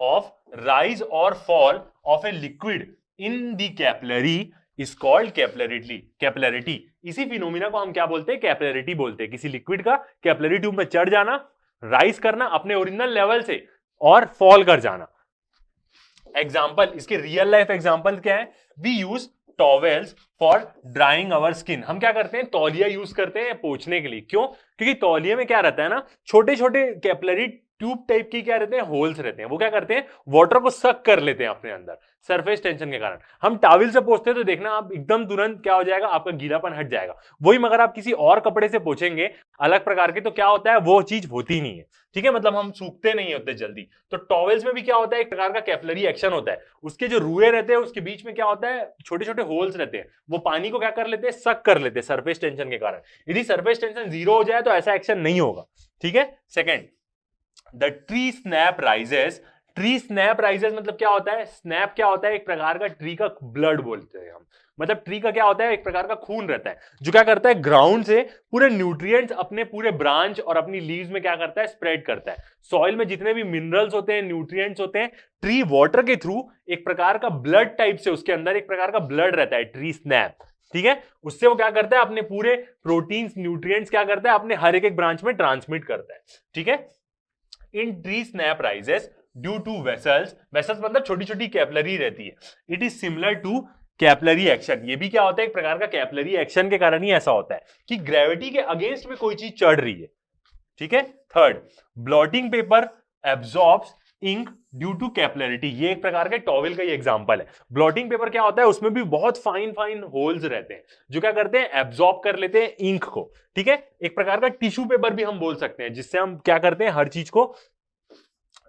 ऑफ राइज और fall of a liquid in the capillary is called capillarity. इसी फिनोमिना को हम क्या बोलते हैं? कैपिलरिटी बोलते हैं। किसी लिक्विड का कैपिलरी ट्यूब में चढ़ जाना, राइज करना अपने ओरिजिनल लेवल से और फॉल कर जाना। एग्जाम्पल, इसके रियल लाइफ एग्जाम्पल क्या है? We use towels for drying our skin. हम क्या करते हैं? तौलिया यूज करते हैं पोंछने के लिए। क्यों? क्योंकि तौलिया में क्या रहता है ना, छोटे छोटे कैपिलरी ट्यूब टाइप की क्या रहते हैं? होल्स रहते हैं। वो क्या करते हैं? वाटर को सक कर लेते हैं अपने अंदर सरफेस टेंशन के कारण। हम टॉवल से पोंछते हैं तो देखना आप एकदम तुरंत क्या हो जाएगा, आपका गीलापन हट जाएगा। वही मगर आप किसी और कपड़े से पोंछेंगे अलग प्रकार के, तो क्या होता है? वो चीज होती नहीं है। ठीक है, मतलब हम सूखते नहीं होते जल्दी। तो टॉवेल्स में भी क्या होता है? एक प्रकार का कैपिलरी एक्शन होता है। उसके जो रुए रहते हैं उसके बीच में क्या होता है? छोटे छोटे होल्स रहते हैं। वो पानी को क्या कर लेते हैं? सक कर लेते हैं सरफेस टेंशन के कारण। यदि सरफेस टेंशन 0 हो जाए तो ऐसा एक्शन नहीं होगा। ठीक है। Second, the tree sap rises. Tree sap rises मतलब क्या होता है? स्नैप क्या होता है? एक प्रकार का ट्री का ब्लड बोलते हैं हम। मतलब ट्री का क्या होता है? एक प्रकार का खून रहता है जो क्या करता है? ग्राउंड से पूरे न्यूट्रिएंट्स अपने पूरे ब्रांच और अपनी लीव्स में क्या करता है? स्प्रेड करता है। सॉइल में जितने भी मिनरल्स होते हैं, न्यूट्रिएंट्स होते हैं, ट्री वाटर के थ्रू एक प्रकार का ब्लड टाइप से, उसके अंदर एक प्रकार का ब्लड रहता है, ट्री स्नैप। ठीक है, उससे वो क्या करता है? अपने पूरे प्रोटीन्स, न्यूट्रिएंट्स क्या करता है? अपने हर एक ब्रांच में ट्रांसमिट करता है। ठीक है। In tree sap rises due to vessels. Vessels मतलब छोटी छोटी कैपिलरी रहती है। It is similar to capillary action. ये भी क्या होता है? एक प्रकार का कैपिलरी एक्शन के कारण ही ऐसा होता है कि ग्रेविटी के अगेंस्ट में कोई चीज चढ़ रही है। ठीक है। Third, blotting paper absorbs ink due to capillarity. ये एक प्रकार के टॉवेल का ही एग्जांपल है। ब्लॉटिंग पेपर क्या होता है? उसमें भी बहुत फाइन फाइन होल्स रहते हैं जो क्या करते हैं? एब्जॉर्ब कर लेते हैं इंक को। ठीक है, एक प्रकार का टिश्यू पेपर भी हम बोल सकते हैं, जिससे हम क्या करते हैं? हर चीज को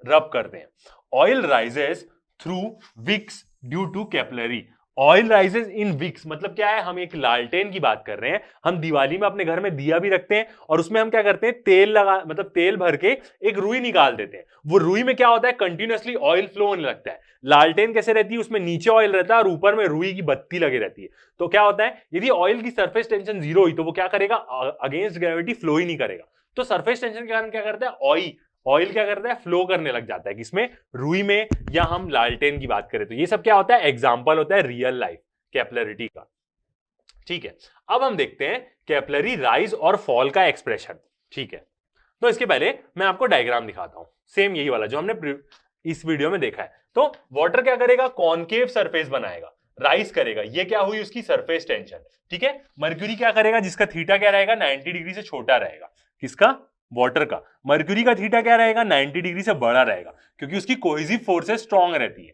रब करते हैं। Oil rises through wicks due to capillary. Oil rises in wicks मतलब क्या है? हम एक लालटेन की बात कर रहे हैं। हम दिवाली में अपने घर में दिया भी रखते हैं और उसमें हम क्या करते हैं? तेल लगा, मतलब तेल भर के एक रुई निकाल देते हैं। वो रुई में क्या होता है? कंटिन्यूअसली ऑयल फ्लो होने लगता है। लालटेन कैसे रहती है? उसमें नीचे ऑयल रहता है और ऊपर में रुई की बत्ती लगी रहती है। तो क्या होता है? यदि ऑयल की सरफेस टेंशन 0 हुई तो वो क्या करेगा? अगेंस्ट ग्रेविटी फ्लो ही नहीं करेगा। तो सरफेस टेंशन के कारण क्या करता है? ऑयल क्या करता है? फ्लो करने लग जाता है। किसमें? रुई में, या हम लालटेन की बात करें तो। ये सब क्या होता है? एग्जांपल होता है रियल लाइफ कैपिलरिटी का। ठीक है, अब हम देखते हैं कैपिलरी राइज और फॉल का एक्सप्रेशन। ठीक है, तो इसके पहले मैं आपको डायग्राम दिखाता हूं, सेम यही वाला जो हमने इस वीडियो में देखा है। तो वाटर क्या करेगा? कॉनकेव सरफेस बनाएगा, राइज करेगा। ये क्या हुई? उसकी सरफेस टेंशन। ठीक है। मर्क्यूरी क्या करेगा? जिसका थीटा क्या रहेगा? 90 डिग्री से छोटा रहेगा। किसका? वाटर का। मर्क्यूरी का थीटा क्या रहेगा? 90 डिग्री से बड़ा रहेगा, क्योंकि उसकी कोहेसिव फोर्सेस स्ट्रांग रहती है।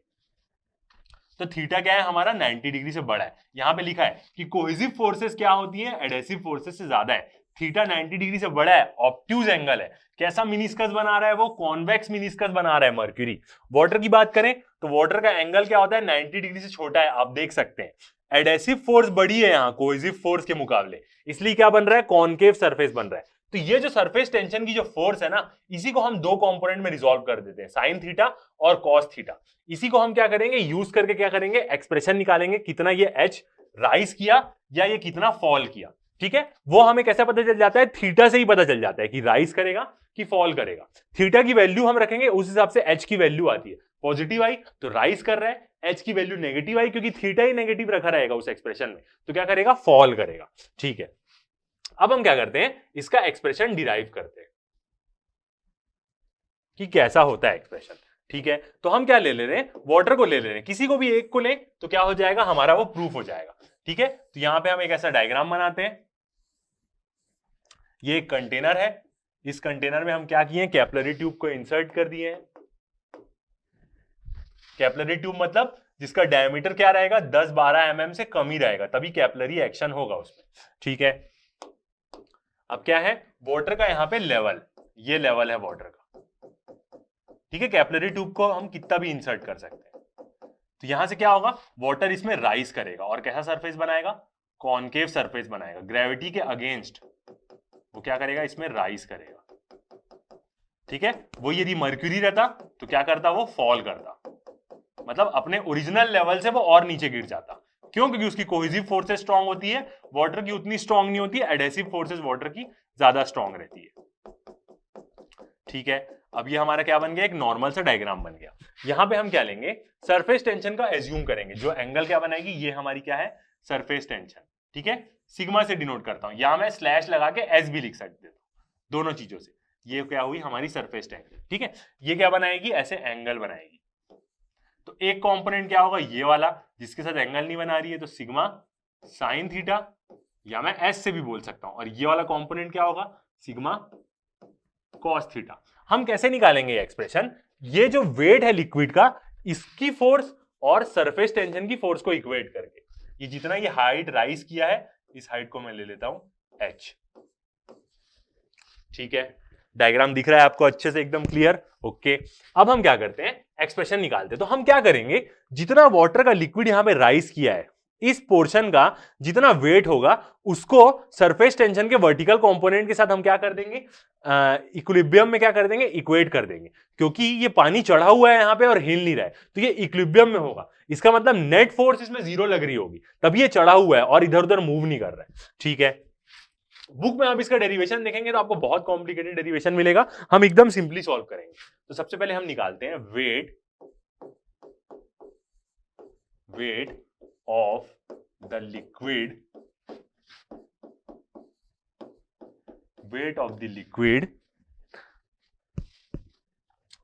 तो थीटा क्या है हमारा? 90 डिग्री से बड़ा है। यहां पे लिखा है कि कोहेसिव फोर्सेस क्या होती है? एडहेसिव फोर्सेस से ज्यादा है। थीटा 90 डिग्री से बड़ा है, ऑब्ट्यूज एंगल है। कैसा मिनिस्कस बना रहा है वो? कॉन्वेक्स मिनिस्कस बना रहा है मर्क्यूरी। वाटर की बात करें तो वाटर का एंगल क्या होता है? 90 डिग्री से छोटा है। आप देख सकते हैं एडहेसिव फोर्स बड़ी है यहाँ कोहेसिव फोर्स के मुकाबले, इसलिए क्या बन रहा है? कॉनकेव सरफेस बन रहा है। तो ये जो सरफेस टेंशन की जो फोर्स है ना, इसी को हम दो कंपोनेंट में रिजॉल्व कर देते हैं, साइन थीटा और कॉस थीटा। इसी को हम क्या करेंगे? यूज करके क्या करेंगे? एक्सप्रेशन निकालेंगे, कितना ये एच राइज किया या ये कितना फॉल किया। ठीक है, वो हमें कैसे पता चल जाता है? थीटा से ही पता चल जाता है कि राइज करेगा कि फॉल करेगा। थीटा की वैल्यू हम रखेंगे, उस हिसाब से एच की वैल्यू आती है। पॉजिटिव आई तो राइज कर रहा है, एच की वैल्यू नेगेटिव आई क्योंकि थीटा ही नेगेटिव रखा रहेगा उस एक्सप्रेशन में, तो क्या करेगा? फॉल करेगा। ठीक है, अब हम क्या करते हैं? इसका एक्सप्रेशन डिराइव करते हैं कि कैसा होता है एक्सप्रेशन। ठीक है, तो हम क्या ले रहे हैं? वाटर को ले रहे हैं, किसी को भी एक को लें तो क्या हो जाएगा? हमारा वो प्रूफ हो जाएगा। ठीक है, तो यहां पे हम एक ऐसा डायग्राम बनाते हैं। ये एक कंटेनर है, इस कंटेनर में हम क्या किए? कैपिलरी ट्यूब को इंसर्ट कर दिए हैं। कैपिलरी ट्यूब मतलब जिसका डायमीटर क्या रहेगा? 10-12 mm से कम ही रहेगा, तभी कैपिलरी एक्शन होगा उसमें। ठीक है, अब क्या है? वाटर का यहां पे लेवल, ये लेवल है वाटर का। ठीक है, कैपिलरी ट्यूब को हम कितना भी इंसर्ट कर सकते हैं। तो यहां से क्या होगा? वाटर इसमें राइज करेगा और कैसा सरफेस बनाएगा? कॉनकेव सरफेस बनाएगा। ग्रेविटी के अगेंस्ट वो क्या करेगा? इसमें राइज करेगा। ठीक है, वो यदि मर्क्यूरी रहता तो क्या करता? वो फॉल करता, मतलब अपने ओरिजिनल लेवल से वो और नीचे गिर जाता। क्यों? क्योंकि उसकी कोहेसिव फोर्सेस स्ट्रांग होती है, वाटर की उतनी स्ट्रांग नहीं होती है। एडहेसिव फोर्सेस वाटर की ज्यादा स्ट्रांग रहती है। ठीक है, अब ये हमारा क्या बन गया? एक नॉर्मल सा डायग्राम बन गया। यहां पे हम क्या लेंगे? सरफेस टेंशन का एज्यूम करेंगे। जो एंगल क्या बनाएगी? ये हमारी क्या है? सरफेस टेंशन, ठीक है, सिग्मा से डिनोट करता हूं, या मैं स्लैश लगा के एस भी लिख सकते हो, दोनों चीजों से। ये क्या हुई हमारी सरफेस टेंशन, ठीक है। ये क्या बनाएगी, ऐसे एंगल बनाएगी। तो एक कंपोनेंट क्या होगा, ये वाला जिसके साथ एंगल नहीं बना रही है, तो सिग्मा साइन थीटा, या मैं एस से भी बोल सकता हूं। और ये वाला कंपोनेंट क्या होगा, सिग्मा कॉस थीटा। हम कैसे निकालेंगे ये एक्सप्रेशन, ये जो वेट है लिक्विड का, इसकी फोर्स और सरफेस टेंशन की फोर्स को इक्वेट करके, ये जितना ये हाइट राइज किया है, इस हाइट को मैं ले लेता हूं h, ठीक है। डायग्राम दिख रहा है आपको अच्छे से, एकदम क्लियर, ओके। अब हम क्या करते हैं, एक्सप्रेशन निकालते हैं। तो हम क्या करेंगे, जितना वाटर का लिक्विड यहां पे राइज किया है, इस पोर्शन का जितना वेट होगा उसको सरफेस टेंशन के वर्टिकल कंपोनेंट के साथ हम क्या कर देंगे, इक्विलिब्रियम में क्या कर देंगे, इक्वेट कर देंगे। क्योंकि ये पानी चढ़ा हुआ है यहां पे और हिल नहीं रहा है, तो ये इक्विलिब्रियम में होगा। इसका मतलब नेट फोर्स इसमें 0 लग रही होगी, तभी ये चढ़ा हुआ है और इधर उधर मूव नहीं कर रहा है, ठीक है। बुक में आप इसका डेरिवेशन देखेंगे तो आपको बहुत कॉम्प्लिकेटेड डेरिवेशन मिलेगा, हम एकदम सिंपली सॉल्व करेंगे। तो सबसे पहले हम निकालते हैं weight of the liquid, weight of the liquid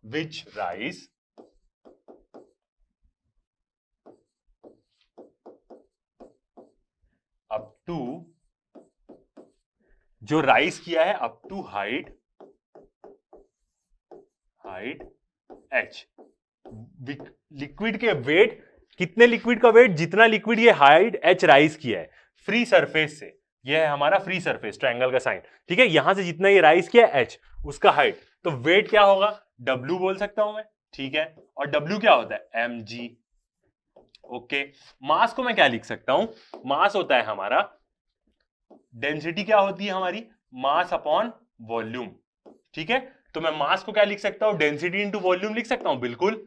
which rise up to, जो राइज किया है up to height h। Liquid के वेट, कितने लिक्विड का वेट, जितना लिक्विड ये हाइट h राइज किया है फ्री सरफेस से, ये है हमारा फ्री सरफेस, ट्रायंगल का साइन, ठीक है। यहां से जितना ये राइज किया h, उसका हाइट, तो वेट क्या होगा, w बोल सकता हूं मैं, ठीक है। और w क्या होता है, mg, ओके। मास को मैं क्या लिख सकता हूं, मास होता है हमारा, डेंसिटी क्या होती है हमारी, मास अपॉन वॉल्यूम, ठीक है। तो मैं मास को क्या लिख सकता हूं, डेंसिटी इंटू वॉल्यूम लिख सकता हूं, बिल्कुल।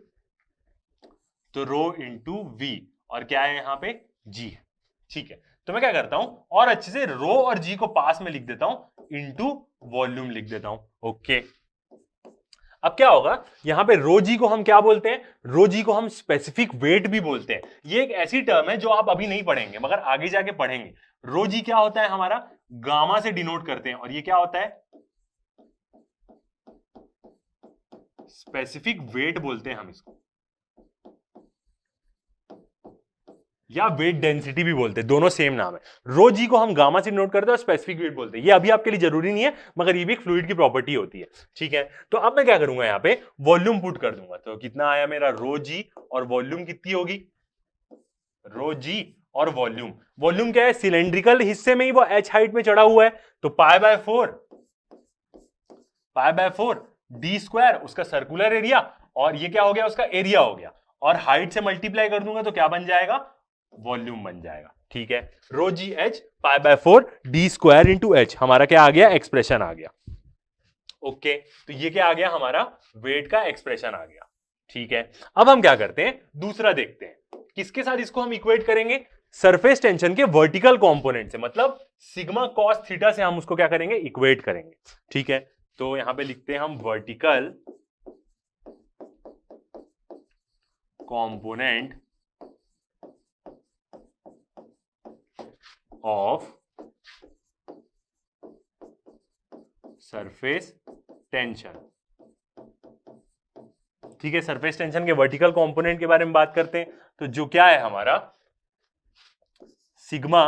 तो रो इंटू वी, और क्या है यहां पे, जी है, ठीक है। तो मैं क्या करता हूं, और अच्छे से रो और जी को पास में लिख देता हूं, इंटू वॉल्यूम लिख देता हूं, ओके। अब क्या होगा, यहां पे रो जी को हम क्या बोलते हैं, रो जी को हम स्पेसिफिक वेट भी बोलते हैं। ये एक ऐसी टर्म है जो आप अभी नहीं पढ़ेंगे मगर आगे जाके पढ़ेंगे। रो जी क्या होता है हमारा, गामा से डिनोट करते हैं, और ये क्या होता है, स्पेसिफिक वेट बोलते हैं हम इसको, या वेट डेंसिटी भी बोलते हैं, दोनों सेम नाम है। रो जी को हम गामा से नोट करते हैं और स्पेसिफिक वेट बोलते हैं। ये अभी आपके लिए जरूरी नहीं है मगर ये भी एक फ्लूइड की प्रॉपर्टी होती है, ठीक है। तो अब मैं क्या करूंगा, यहाँ पे वॉल्यूम पुट कर दूंगा। तो कितना आया मेरा, रो जी, और वॉल्यूम कितनी होगी, रो जी और वॉल्यूम। वॉल्यूम क्या है, सिलेंड्रिकल हिस्से में ही वो h हाइट में चढ़ा हुआ है, तो pi by four D square, उसका सर्कुलर एरिया, और ये क्या हो गया, उसका एरिया हो गया, और हाइट से मल्टीप्लाई कर दूंगा तो क्या बन जाएगा, वॉल्यूम बन जाएगा, ठीक है। Rho G H pi by 4 D square into H, हमारा क्या आ गया, एक्सप्रेशन आ गया, ओके। तो ये क्या आ गया, हमारा वेट का एक्सप्रेशन आ गया, ठीक है। अब हम क्या करते हैं, दूसरा देखते हैं, किसके साथ इसको हम इक्वेट करेंगे, सरफेस टेंशन के वर्टिकल कंपोनेंट से, मतलब सिग्मा कॉस थीटा से हम उसको क्या करेंगे, इक्वेट करेंगे, ठीक है। तो यहां पे लिखते हैं हम vertical component of surface tension, ठीक है। सरफेस टेंशन के वर्टिकल कंपोनेंट के बारे में बात करते हैं, तो जो क्या है हमारा, सिग्मा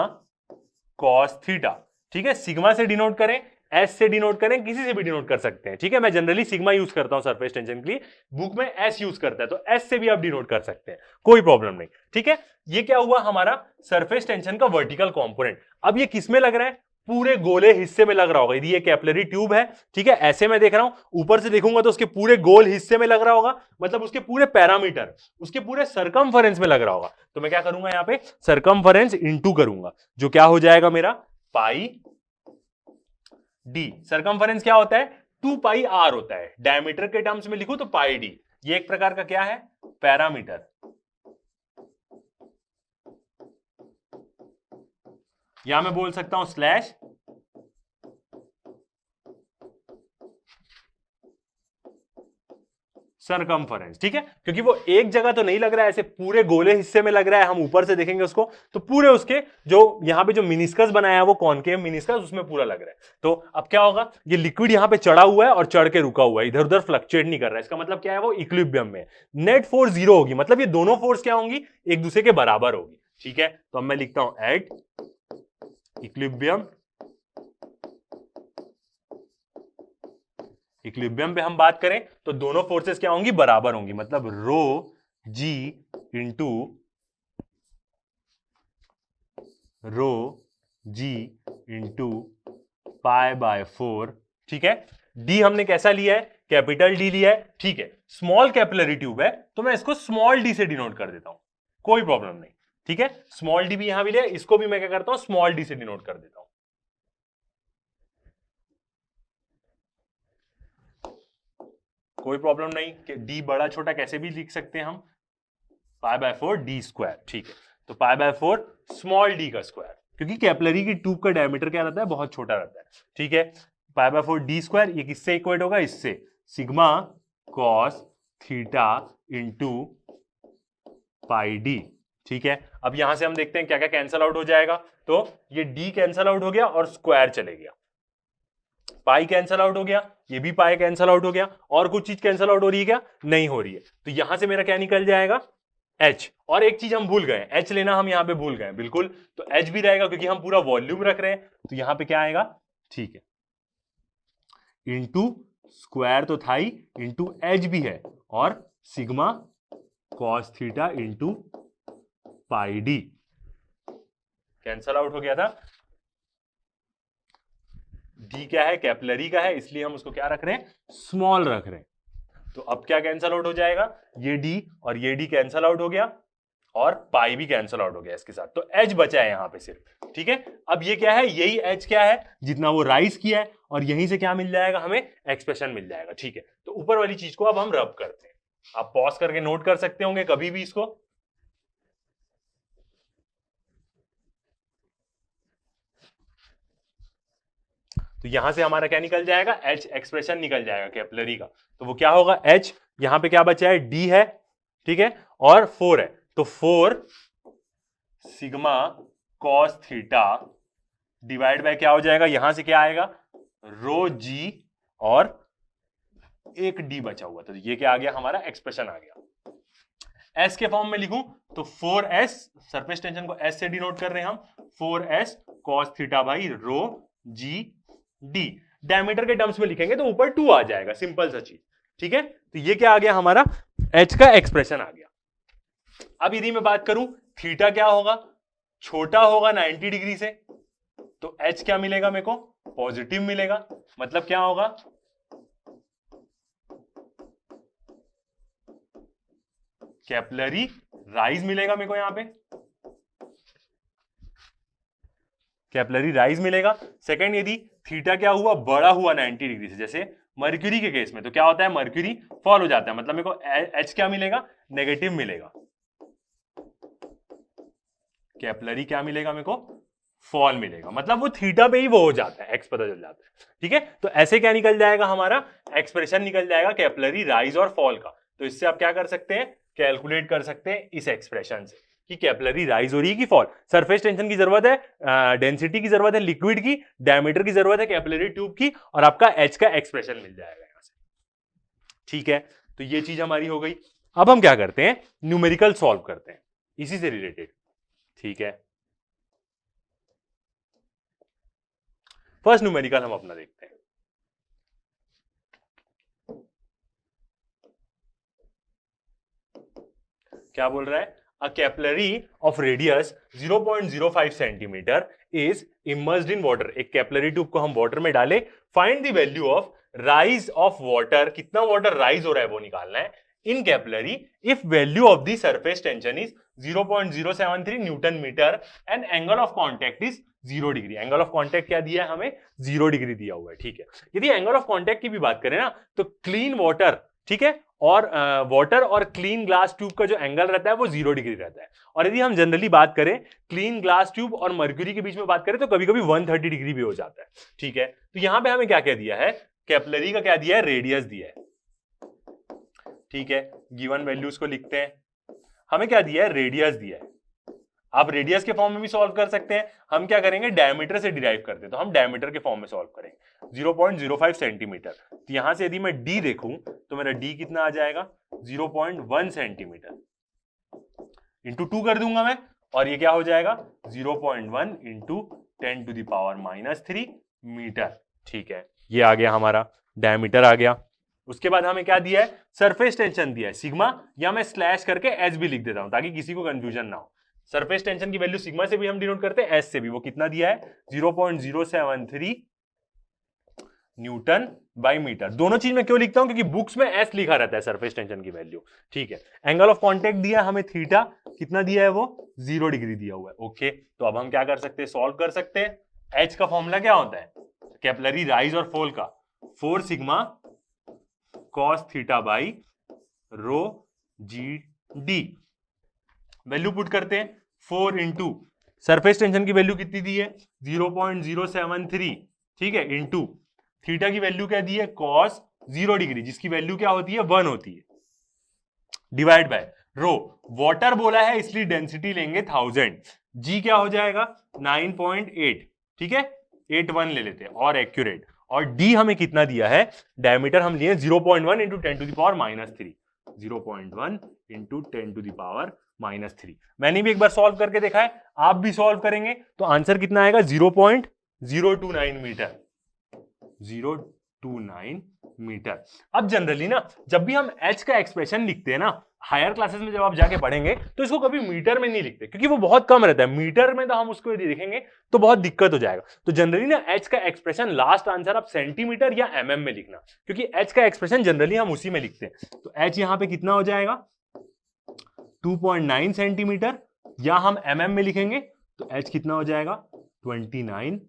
कॉस थीटा, ठीक है। सिग्मा से डिनोट करें, एस से डिनोट करें, किसी से भी डिनोट कर सकते हैं, ठीक है। मैं जनरली सिग्मा यूज करता हूं सरफेस टेंशन के लिए, बुक में एस यूज करता है, तो एस से भी आप डिनोट कर सकते हैं, कोई प्रॉब्लम नहीं, ठीक है। ये क्या हुआ हमारा सरफेस टेंशन का वर्टिकल कंपोनेंट। अब ये किसमें लग रहा है, पूरे गोले हिस्से में लग रहा होगा। यदि ये कैपिलरी ट्यूब है, ठीक है, ऐसे मैं देख रहा हूं, ऊपर से देखूंगा तो उसके पूरे गोल हिस्से में लग रहा होगा, मतलब उसके पूरे पैरामीटर, उसके पूरे सरकमफरेंस में लग रहा होगा। तो मैं क्या करूंगा, यहां पे सरकमफरेंस इंटू करूंगा, जो क्या हो जाएगा मेरा, पाई डी। सरकमफरेंस क्या होता है, 2 पाई आर होता है, डायमीटर के टर्म्स में लिखो तो पाई डी। ये एक प्रकार का क्या है, पैरामीटर, या मैं बोल सकता हूं स्लैश सरकमफरेंस, ठीक है, क्योंकि वो एक जगह तो नहीं लग रहा है, ऐसे पूरे गोले हिस्से में लग रहा है, हम ऊपर से देखेंगे उसको तो पूरे उसके जो यहां पे जो मिनिस्कस बनाया है वो कॉनकेव मिनिस्कस उसमें पूरा लग रहा है। तो अब क्या होगा, ये लिक्विड यहां पे चढ़ा हुआ है और चढ़ के रुका हुआ है, इधर उधर फ्लक्चुएट नहीं कर रहा है, इसका मतलब क्या है, वो इक्विलिब्रियम में है। नेट फोर्स जीरो होगी, मतलब ये दोनों फोर्स क्या होंगी, एक दूसरे के बराबर होगी, ठीक है। तो अब मैं लिखता हूं एट इक्विलिब्रियम पे हम बात करें तो दोनों फोर्सेस क्या होंगी, बराबर होंगी, मतलब रो जी इंटू पाई बाय 4, ठीक है। डी हमने कैसा लिया है, कैपिटल डी लिया है, ठीक है। स्मॉल कैपिलरी ट्यूब है तो मैं इसको स्मॉल डी से डिनोट कर देता हूं, कोई प्रॉब्लम नहीं, ठीक है। स्मॉल डी भी यहां भी लिया, इसको भी मैं क्या करता हूं, स्मॉल डी से डिनोट कर देता हूं। कोई प्रॉब्लम नहीं कि डी बड़ा छोटा कैसे भी लिख सकते हैं हम, पाई बाय 4 डी स्क्वायर, ठीक है। तो पाई बाय 4 स्मॉल डी का स्क्वायर, क्योंकि कैपिलरी की ट्यूब का डायमीटर क्या रहता है, बहुत छोटा रहता है, ठीक है। पाई बाय 4 डी स्क्वायर, ये किससे इक्वेट होगा, इससे sigma cos theta into pi D, ठीक है। अब यहां से हम देखते हैं क्या क्या कैंसल आउट हो जाएगा, तो ये डी कैंसल आउट हो गया और स्क्वायर चले गया, पाई कैंसल आउट हो गया, ये भी पाई कैंसल आउट हो गया, और कुछ चीज कैंसल आउट हो रही है क्या, नहीं हो रही है। तो यहां से मेरा क्या निकल जाएगा, H। और एक चीज हम भूल गए, H लेना हम यहां पे भूल गए, बिल्कुल, तो H भी रहेगा क्योंकि हम पूरा वॉल्यूम रख रहे हैं, तो यहां पे क्या आएगा, ठीक है, इंटू स्क्वायर तो था ही, इंटू H भी है, और sigma cos theta into pi D cancel out हो गया था। डी क्या है, कैपिलरी का है, इसलिए हम उसको क्या रख रहे हैं, स्मॉल रख रहे हैं। तो अब क्या कैंसल आउट हो जाएगा, ये डी और ये डी कैंसल आउट हो गया, और पाई भी कैंसल आउट हो गया इसके साथ, तो एच बचा है यहां पे सिर्फ, ठीक है। अब ये क्या है, यही एच क्या है, जितना वो राइज किया है, और यहीं से क्या मिल जाएगा, हमें एक्सप्रेशन मिल जाएगा, ठीक है। तो ऊपर वाली चीज को अब हम रब करते हैं, आप पॉज करके नोट कर सकते होंगे कभी भी इसको। तो यहां से हमारा क्या निकल जाएगा, एच एक्सप्रेशन निकल जाएगा कैपिलरी का। तो वो क्या होगा, एच यहां पे क्या बचा है, डी है, ठीक है, और 4 है, तो 4 sigma cos theta divide by क्या हो जाएगा, यहां से क्या आएगा, रो जी, और एक डी बचा हुआ, तो ये क्या आ गया, हमारा एक्सप्रेशन आ गया। एस के फॉर्म में लिखूं तो 4s, सरफेस टेंशन को एस से डिनोट कर रहे हैं हम, 4s cos theta by rho G D. Diameter के टर्म्स में लिखेंगे तो ऊपर 2 आ जाएगा, सिंपल सा चीज, ठीक है। तो ये क्या आ गया, हमारा एच का एक्सप्रेशन आ गया। अब यदि मैं बात करूं थीटा क्या होगा, छोटा होगा 90 डिग्री से, तो एच क्या मिलेगा मेरे को, पॉजिटिव मिलेगा, मतलब क्या होगा, कैपिलरी राइज मिलेगा मेरे को, यहां पे कैपिलरी राइज मिलेगा। सेकंड, यदि थीटा क्या हुआ, बड़ा हुआ 90 डिग्री से, जैसे मर्क्यूरी के केस में, तो क्या होता है, मर्क्यूरी फॉल हो जाता है, मतलब मेरे को एच क्या मिलेगा, नेगेटिव मिलेगा, कैपिलरी क्या मिलेगा मेरे को, फॉल मिलेगा, मतलब वो थीटा पे ही वो हो जाता है, एक्स पता चल जाता है, ठीक है। तो ऐसे क्या निकल जाएगा, हमारा एक्सप्रेशन निकल जाएगा कैपिलरी राइज और फॉल का। तो इससे आप क्या कर सकते हैं, कैलकुलेट कर सकते हैं इस एक्सप्रेशन से कि कैपिलरी राइज हो रही है कि फॉल। सरफेस टेंशन की जरूरत है, डेंसिटी की जरूरत है लिक्विड की, डायमीटर की जरूरत है कैपिलरी ट्यूब की, और आपका एच का एक्सप्रेशन मिल जाएगा यहां से, ठीक है। तो ये चीज हमारी हो गई। अब हम क्या करते हैं, न्यूमेरिकल सॉल्व करते हैं इसी से रिलेटेड, ठीक है। फर्स्ट न्यूमेरिकल हम अपना देखते हैं, क्या बोल रहा है, a capillary of radius 0.05 centimetre is immersed in water। एक कैपिलरी ट्यूब को हम वाटर में डाले, find the value of rise of water, कितना वाटर राइज हो रहा है वो निकालना है in capillary if value of the surface tension is 0.073 newton metre and angle of contact is 0 degree. Angle of contact क्या दिया है हमें, 0 डिग्री दिया हुआ है, ठीक है। यदि एंगल ऑफ कॉन्टैक्ट की भी बात करें ना, तो क्लीन वाटर, ठीक है, और वाटर और क्लीन ग्लास ट्यूब का जो एंगल रहता है वो 0 डिग्री रहता है। और यदि हम जनरली बात करें क्लीन ग्लास ट्यूब और मर्क्यूरी के बीच में बात करें तो कभी कभी 130 डिग्री भी हो जाता है, ठीक है। तो यहां पे हमें क्या क्या दिया है, कैपिलरी का क्या दिया है, रेडियस दिया है, ठीक है, गिवन वैल्यूज को लिखते हैं। हमें क्या दिया है, रेडियस दिया है। आप रेडियस के फॉर्म में भी सॉल्व कर सकते हैं। हम क्या करेंगे, डायमीटर से डिराइव करते हैं, तो हम डायमीटर के फॉर्म में सॉल्व करेंगे। 0.05 सेंटीमीटर। तो यहां से यदि मैं डी देखूं तो मेरा डी कितना आ जाएगा, 0.1 सेंटीमीटर इंटू 2 कर दूंगा मैं, और ये क्या हो जाएगा 0.1 into 10 to the power -3 metre. ठीक है, ये आ गया हमारा डायमीटर आ गया। उसके बाद हमें क्या दिया है, सरफेस टेंशन दिया है सिग्मा, या मैं स्लैश करके एच भी लिख देता हूं ताकि किसी को कंफ्यूजन ना हो। सरफेस टेंशन की वैल्यू सिग्मा से भी हम डिनोट करते हैं, एस से भी। वो कितना दिया है, 0.073 न्यूटन बाई मीटर। दोनों चीज में क्यों लिखता हूं, क्योंकि बुक्स में एस लिखा रहता है सरफेस टेंशन की वैल्यू। ठीक है, एंगल ऑफ कांटेक्ट दिया हमें थीटा, कितना दिया है वो 0 डिग्री दिया हुआ है। ओके, तो अब हम क्या कर सकते हैं, सॉल्व कर सकते हैं। एच का फॉर्मूला क्या होता है, कैपिलरी राइज और फॉल का, 4 sigma cos theta by rho G D. Value put करते हैं, 4 इंटू सरफेस टेंशन की वैल्यू कितनी दी है 0.073, ठीक है, इंटू थीटा की वैल्यू क्या दी है cos 0 डिग्री, जिसकी वैल्यू क्या होती है 1 होती है, डिवाइड बाय रो। वाटर बोला है इसलिए डेंसिटी लेंगे 1000, जी क्या हो जाएगा 9.8, ठीक है, 81 ले लेते हैं और एक्यूरेट। और डी हमें कितना दिया है, डायमीटर हम लिए 0.1 into 10 to the power -3, 0.1 into 10 to the power -3। मैंने भी एक बार सॉल्व करके देखा है, आप भी सॉल्व करेंगे तो आंसर कितना आएगा 0.029 मीटर, 029 मीटर। अब जनरली ना जब भी हम h का एक्सप्रेशन लिखते हैं ना, हायर क्लासेस में जब आप जाके पढ़ेंगे तो इसको कभी मीटर में नहीं लिखते, क्योंकि वो बहुत कम रहता है। मीटर में तो हम उसको यदि लिखेंगे तो बहुत दिक्कत हो जाएगा। तो जनरली ना h का एक्सप्रेशन लास्ट आंसर आप सेंटीमीटर या mm में लिखना, क्योंकि h का एक्सप्रेशन जनरली हम उसी में लिखते हैं। तो h यहां पे कितना हो जाएगा 2.9 सेंटीमीटर, या हम mm में लिखेंगे तो h कितना हो जाएगा 29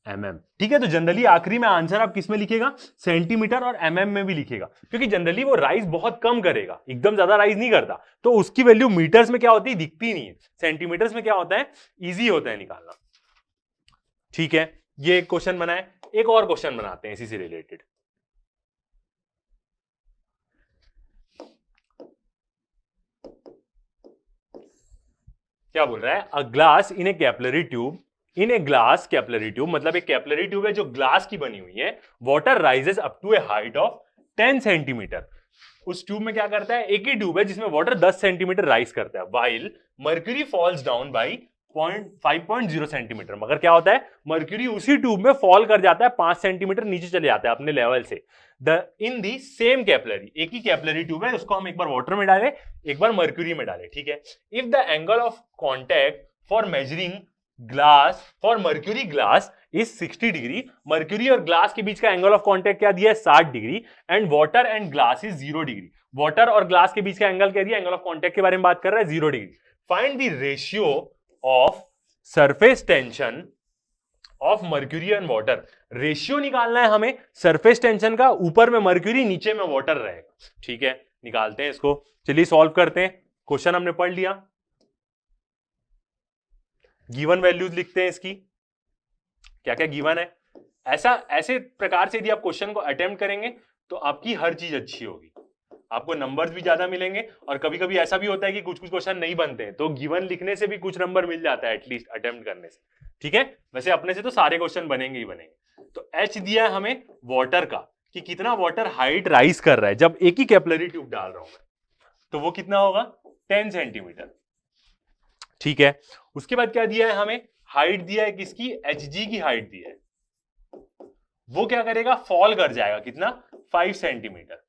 mm। ठीक है, तो जनरली आखिरी में आंसर आप किस में लिखेगा, सेंटीमीटर और mm में भी लिखेगा, क्योंकि जनरली वो राइज बहुत कम करेगा, एकदम ज्यादा राइज नहीं करता, तो उसकी वैल्यू मीटर्स में क्या होती है, दिखती नहीं है। सेंटीमीटर्स में क्या होता है, इजी होता है निकालना। ठीक है, ये एक क्वेश्चन बनाए। एक और क्वेश्चन बनाते हैं इसी से रिलेटेड। क्या बोल रहा है, a glass in A capillary tube, in a glass capillary tube, मतलब एक कैपिलरी ट्यूब है जो ग्लास की बनी हुई है, water rises up to a height of 10 centimetre. उस ट्यूब में क्या करता है, एक ही ट्यूब है जिसमें वाटर 10 सेंटीमीटर राइज करता है, while mercury falls down by 5.0 centimetre. मगर क्या होता है, मर्क्यूरी उसी ट्यूब में फॉल कर जाता है, 5 सेंटीमीटर नीचे चले जाता है अपने लेवल से। इन दी सेम कैपिलरी, एक ही कैपिलरी ट्यूब है, उसको हम एक बार वाटर में डाले, एक बार मर्क्यूरी में डाले। ठीक है, if the angle of contact for measuring glass for mercury glass is 60 degree, mercury और ग्लास के बीच का एंगल ऑफ कॉन्टैक्ट क्या दिया है 60 degree, and water and glass is 0 degree. Water और ग्लास के बीच का एंगल क्या दिया, एंगल ऑफ कॉन्टैक्ट के बारे में बात कर रहा है 0 degree. Find the ratio of surface tension of mercury and water. Ratio निकालना है हमें सरफेस टेंशन का, ऊपर में मर्क्यूरी नीचे में वाटर रहेगा। ठीक है, निकालते हैं इसको, चलिए सॉल्व करते हैं। क्वेश्चन हमने पढ़ लिया, गिवन वैल्यूज लिखते हैं इसकी, क्या क्या गिवन है। ऐसे प्रकार से यदि आप क्वेश्चन को अटेम्प्ट करेंगे तो आपकी हर चीज अच्छी होगी, आपको नंबर्स भी ज्यादा मिलेंगे। और कभी कभी ऐसा भी होता है कि कुछ कुछ क्वेश्चन नहीं बनते हैं, तो गिवन लिखने से भी कुछ नंबर मिल जाता है एटलीस्ट अटेम्प्ट करने से। ठीक है, वैसे अपने से तो सारे क्वेश्चन बनेंगे ही बनेंगे। तो एच दिया है हमें वाटर का, कि कितना वाटर हाइट राइज कर रहा है जब एक ही कैपिलरी ट्यूब डाल रहा हूं मैं, तो वो कितना होगा 10 सेंटीमीटर। ठीक है, उसके बाद क्या दिया है हमें, हाइट दिया है किसकी, एच जी की हाइट दी है। वो क्या करेगा, फॉल कर जाएगा, कितना 5 सेंटीमीटर।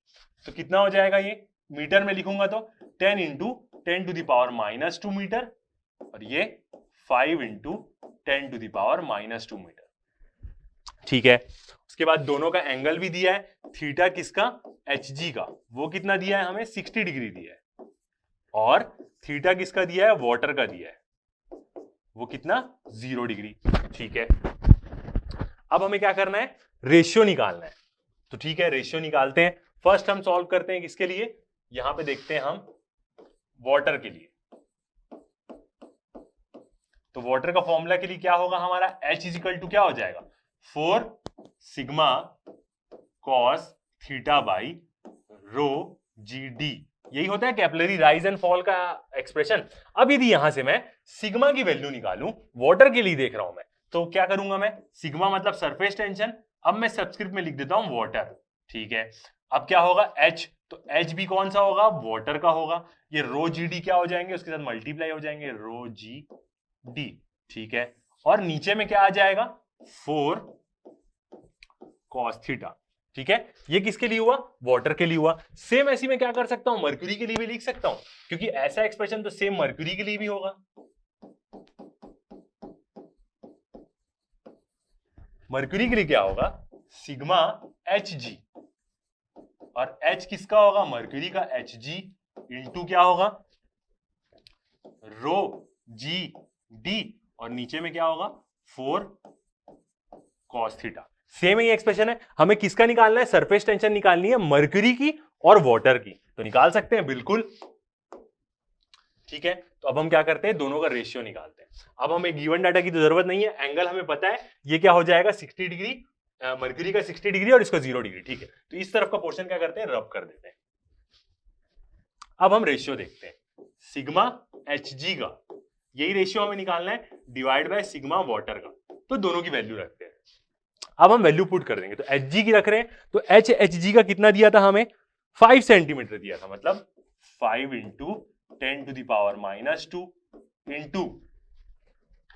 तो कितना हो जाएगा, ये मीटर में लिखूंगा तो 10 into 10 to the power -2 metre, और ये 5 into 10 to the power -2 metre. ठीक है, उसके बाद दोनों का एंगल भी दिया है, थीटा किसका, एच जी का, वो कितना दिया है हमें 60 डिग्री दिया है, और थीटा किसका दिया है, वाटर का दिया है, वो कितना 0 डिग्री। ठीक है, अब हमें क्या करना है, रेशियो निकालना है। तो ठीक है, रेशियो निकालते हैं। फर्स्ट हम सॉल्व करते हैं किसके लिए, यहां पे देखते हैं हम वाटर के लिए। तो वाटर का फॉर्मूला के लिए क्या होगा हमारा, H इजिकल टू क्या हो जाएगा 4 sigma cos theta by rho GD, यही होता है कैपिलरी राइज एंड फॉल का एक्सप्रेशन। अब यदि यहां से मैं सिग्मा की वैल्यू निकालूं, वाटर के लिए देख रहा हूं मैं, तो क्या करूंगा मैं, सिग्मा मतलब सरफेस टेंशन, अब मैं सबस्क्रिप्ट में लिख देता हूं वाटर, ठीक है। अब क्या होगा H, तो H भी कौन सा होगा, वाटर का होगा। ये रो GD क्या हो जाएंगे, उसके साथ मल्टीप्लाई हो जाएंगे, रो GD, ठीक है। और नीचे में क्या आ जाएगा, 4 cos थीटा, ठीक है। ये किसके लिए हुआ, वाटर के लिए हुआ। सेम ऐसी मैं क्या कर सकता हूं, मर्क्यूरी के लिए भी लिख सकता हूं, क्योंकि ऐसा एक्सप्रेशन तो सेम मर्क्यूरी के लिए भी होगा। मर्क्यूरी के लिए क्या होगा, सिग्मा Hg, और H किसका होगा, मर्क्यूरी का, Hg इंटू क्या होगा, रो GD, और नीचे में क्या होगा, 4 cos थीटा। सेम ही एक्सप्रेशन है, हमें किसका निकालना है, सरफेस टेंशन निकालनी है, मर्क्यूरी की और वाटर की, तो निकाल सकते हैं बिल्कुल, ठीक है। तो अब हम क्या करते हैं, दोनों का रेशियो निकालते हैं। अब हमें गिवन डाटा की तो जरूरत नहीं है, एंगल हमें पता है, ये क्या हो जाएगा 60 डिग्री, मर्क्यूरी का 60 डिग्री और इसका 0 डिग्री, ठीक है। तो इस तरफ का पोर्शन क्या करते हैं, रब कर देते हैं। अब हम रेशियो देखते हैं, सिग्मा Hg का यही रेशियो हमें निकालना है, डिवाइड बाय सिग्मा वाटर का, तो दोनों की वैल्यू रखते हैं। अब हम वैल्यू पुट कर देंगे, तो Hg की रख रहे हैं, तो Hg का कितना दिया था हमें, 5 सेंटीमीटर दिया था, मतलब 5 into 10 to the power -2 into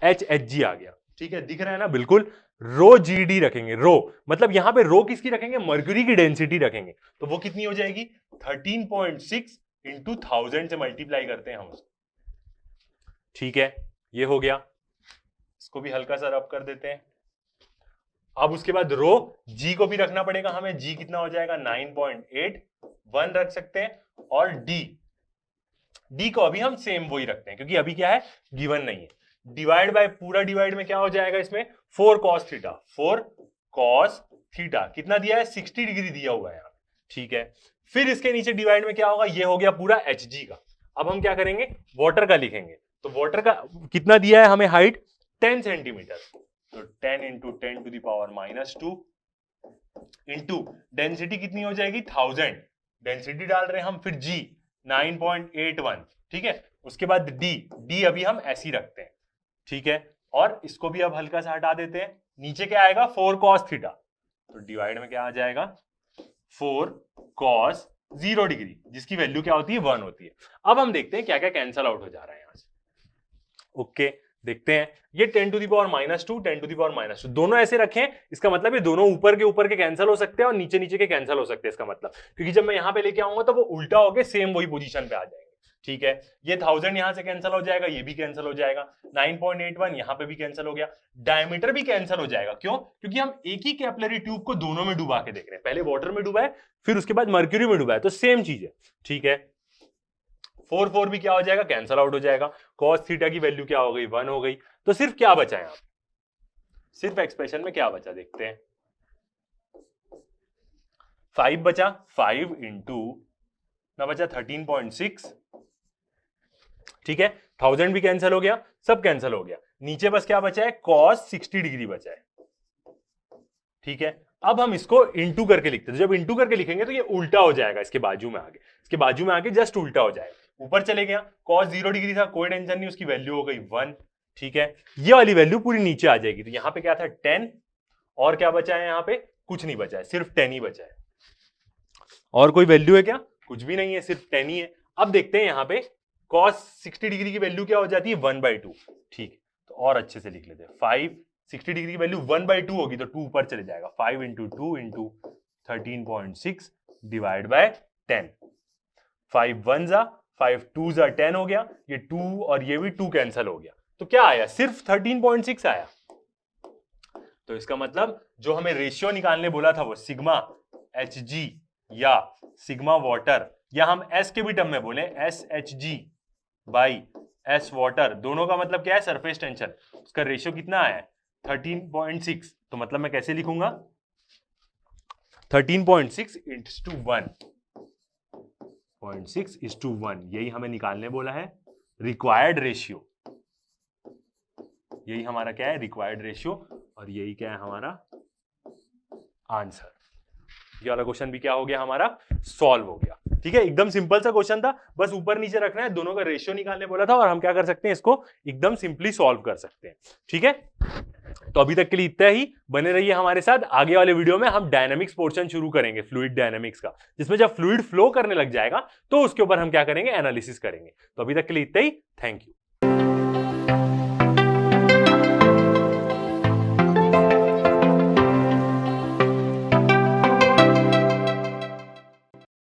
Hg आ गया, ठीक है, दिख रहा है ना बिल्कुल। रो GD रखेंगे, रो मतलब यहां पे रो किसकी रखेंगे, मर्क्यूरी की डेंसिटी रखेंगे, तो वो कितनी हो जाएगी, 13.6 इंटू 1000 से मल्टीप्लाई करते हैं हम उसको, ठीक है। ये हो गया, इसको भी हल्का सा रब कर देते हैं। अब उसके बाद रो G को भी रखना पड़ेगा हमें, G कितना हो जाएगा, 9.8, 1 रख सकते हैं, और D को अभी हम सेम वही रखते हैं, क्योंकि अभी क्या है, गिवन नहीं है। डिवाइड बाय, पूरा डिवाइड में क्या हो जाएगा इसमें, 4 cos थीटा, 4 cos थीटा कितना दिया है, 60 डिग्री दिया हुआ है यहाँ, ठीक है। फिर इसके नीचे डिवाइड में क्या होगा, ये हो गया पूरा Hg का। अब हम क्या करेंगे, वाटर का लिखेंगे, तो वाटर का कितना दिया है हमें, हाइट 10 सेंटीमीटर, तो 10 into 10 to the power -2 into density कितनी हो जाएगी, 1000, डेंसिटी डाल रहे हैं हम, फिर G 9.81, ठीक है। उसके बाद D अभी हम ऐसी रखते हैं, ठीक है। और इसको भी अब हल्का सा हटा देते हैं, नीचे क्या आएगा, 4 cos थीटा, तो डिवाइड में क्या आ जाएगा, 4 cos 0 डिग्री, जिसकी वैल्यू क्या होती है, 1 होती है। अब हम देखते हैं क्या क्या कैंसल आउट हो जा रहा है यहां से, ओके। देखते हैं, ये 10 to the power -2, 10 to the power -2 दोनों ऐसे रखें, इसका मतलब ये दोनों ऊपर के कैंसिल हो सकते हैं और नीचे के कैंसिल हो सकते हैं, इसका मतलब, क्योंकि जब मैं यहां पे लेके आऊंगा तो वो उल्टा होके सेम वही पोजीशन पे आ जाएंगे, ठीक है। ये 1000 यहां से कैंसिल हो जाएगा, ये भी कैंसिल हो जाएगा, 9.81 यहां पे भी कैंसिल हो गया, डायमीटर भी कैंसिल हो जाएगा, क्यों, क्योंकि हम एक ही कैपिलरी ट्यूब को दोनों में डुबा के देख रहे हैं, पहले वाटर में डुबा है, फिर उसके बाद मर्क्यूरी में डुबा है, तो सेम चीज है, ठीक है। 4 भी क्या हो जाएगा, कैंसिल आउट हो जाएगा, cos थीटा की वैल्यू क्या हो गई, 1 हो गई। तो सिर्फ क्या बचा है, सिर्फ एक्सप्रेशन में क्या बचा, देखते हैं, 5 बचा, 5 इंटू ना बचा 13.6, ठीक है। 1000 भी कैंसिल हो गया, सब कैंसिल हो गया, नीचे बस क्या बचा है, cos 60 डिग्री बचा है, ठीक है। अब हम इसको इंटू करके लिखते हैं, जब इंटू करके लिखेंगे तो ये उल्टा हो जाएगा, इसके बाजू में आगे, इसके बाजू में आगे जस्ट उल्टा हो जाएगा, ऊपर चले गया, cos 0 डिग्री था, कोई टेंशन नहीं, उसकी वैल्यू हो गई 1, ठीक है। ये वाली वैल्यू पूरी नीचे आ जाएगी, तो यहां पे क्या था 10, और क्या बचा है, यहां पे कुछ नहीं बचा है, सिर्फ 10 ही बचा है, और कोई वैल्यू है क्या, कुछ भी नहीं है, सिर्फ 10 ही है। अब देखते हैं यहां पे cos 60 डिग्री की वैल्यू क्या हो जाती है, 1/2, ठीक है। तो और अच्छे से लिख लेते हैं, 5 60 डिग्री की वैल्यू 1/2 होगी, तो 2 ऊपर चले जाएगा, 5 इंटू 2 इंटू 13.6 डिवाइड बाय 10, 5 1 जा 5 2 जा 10 हो गया, ये 2 और ये भी 2 कैंसिल हो गया, तो क्या आया, सिर्फ 13.6 आया। तो इसका मतलब जो हमें रेशियो निकालने बोला था, वो सिग्मा Hg या सिग्मा वाटर, या हम S के भी टर्म में बोले SHg बाई S वाटर, दोनों का मतलब क्या है, सरफेस टेंशन, उसका रेशियो कितना आया है 13.6, तो मतलब मैं कैसे लिखूंगा, 13.6 × 1.6:1, यही हमें निकालने बोला है, रिक्वायर्ड रेशियो, यही हमारा क्या है, रिक्वायर्ड रेशियो, और यही क्या है हमारा आंसर। ये वाला क्वेश्चन भी क्या हो गया, हमारा सॉल्व हो गया। ठीक है, एकदम सिंपल सा क्वेश्चन था, बस ऊपर नीचे रखना है, दोनों का रेशियो निकालने बोला था और हम क्या कर सकते हैं, इसको एकदम सिंपली सॉल्व कर सकते हैं। ठीक है, तो अभी तक के लिए इतना ही, बने रहिए हमारे साथ। आगे वाले वीडियो में हम डायनामिक्स पोर्शन शुरू करेंगे, फ्लूइड डायनामिक्स का, जिसमें जब फ्लूइड फ्लो करने लग जाएगा तो उसके ऊपर हम क्या करेंगे, एनालिसिस करेंगे। तो अभी तक के लिए इतना ही, थैंक यू।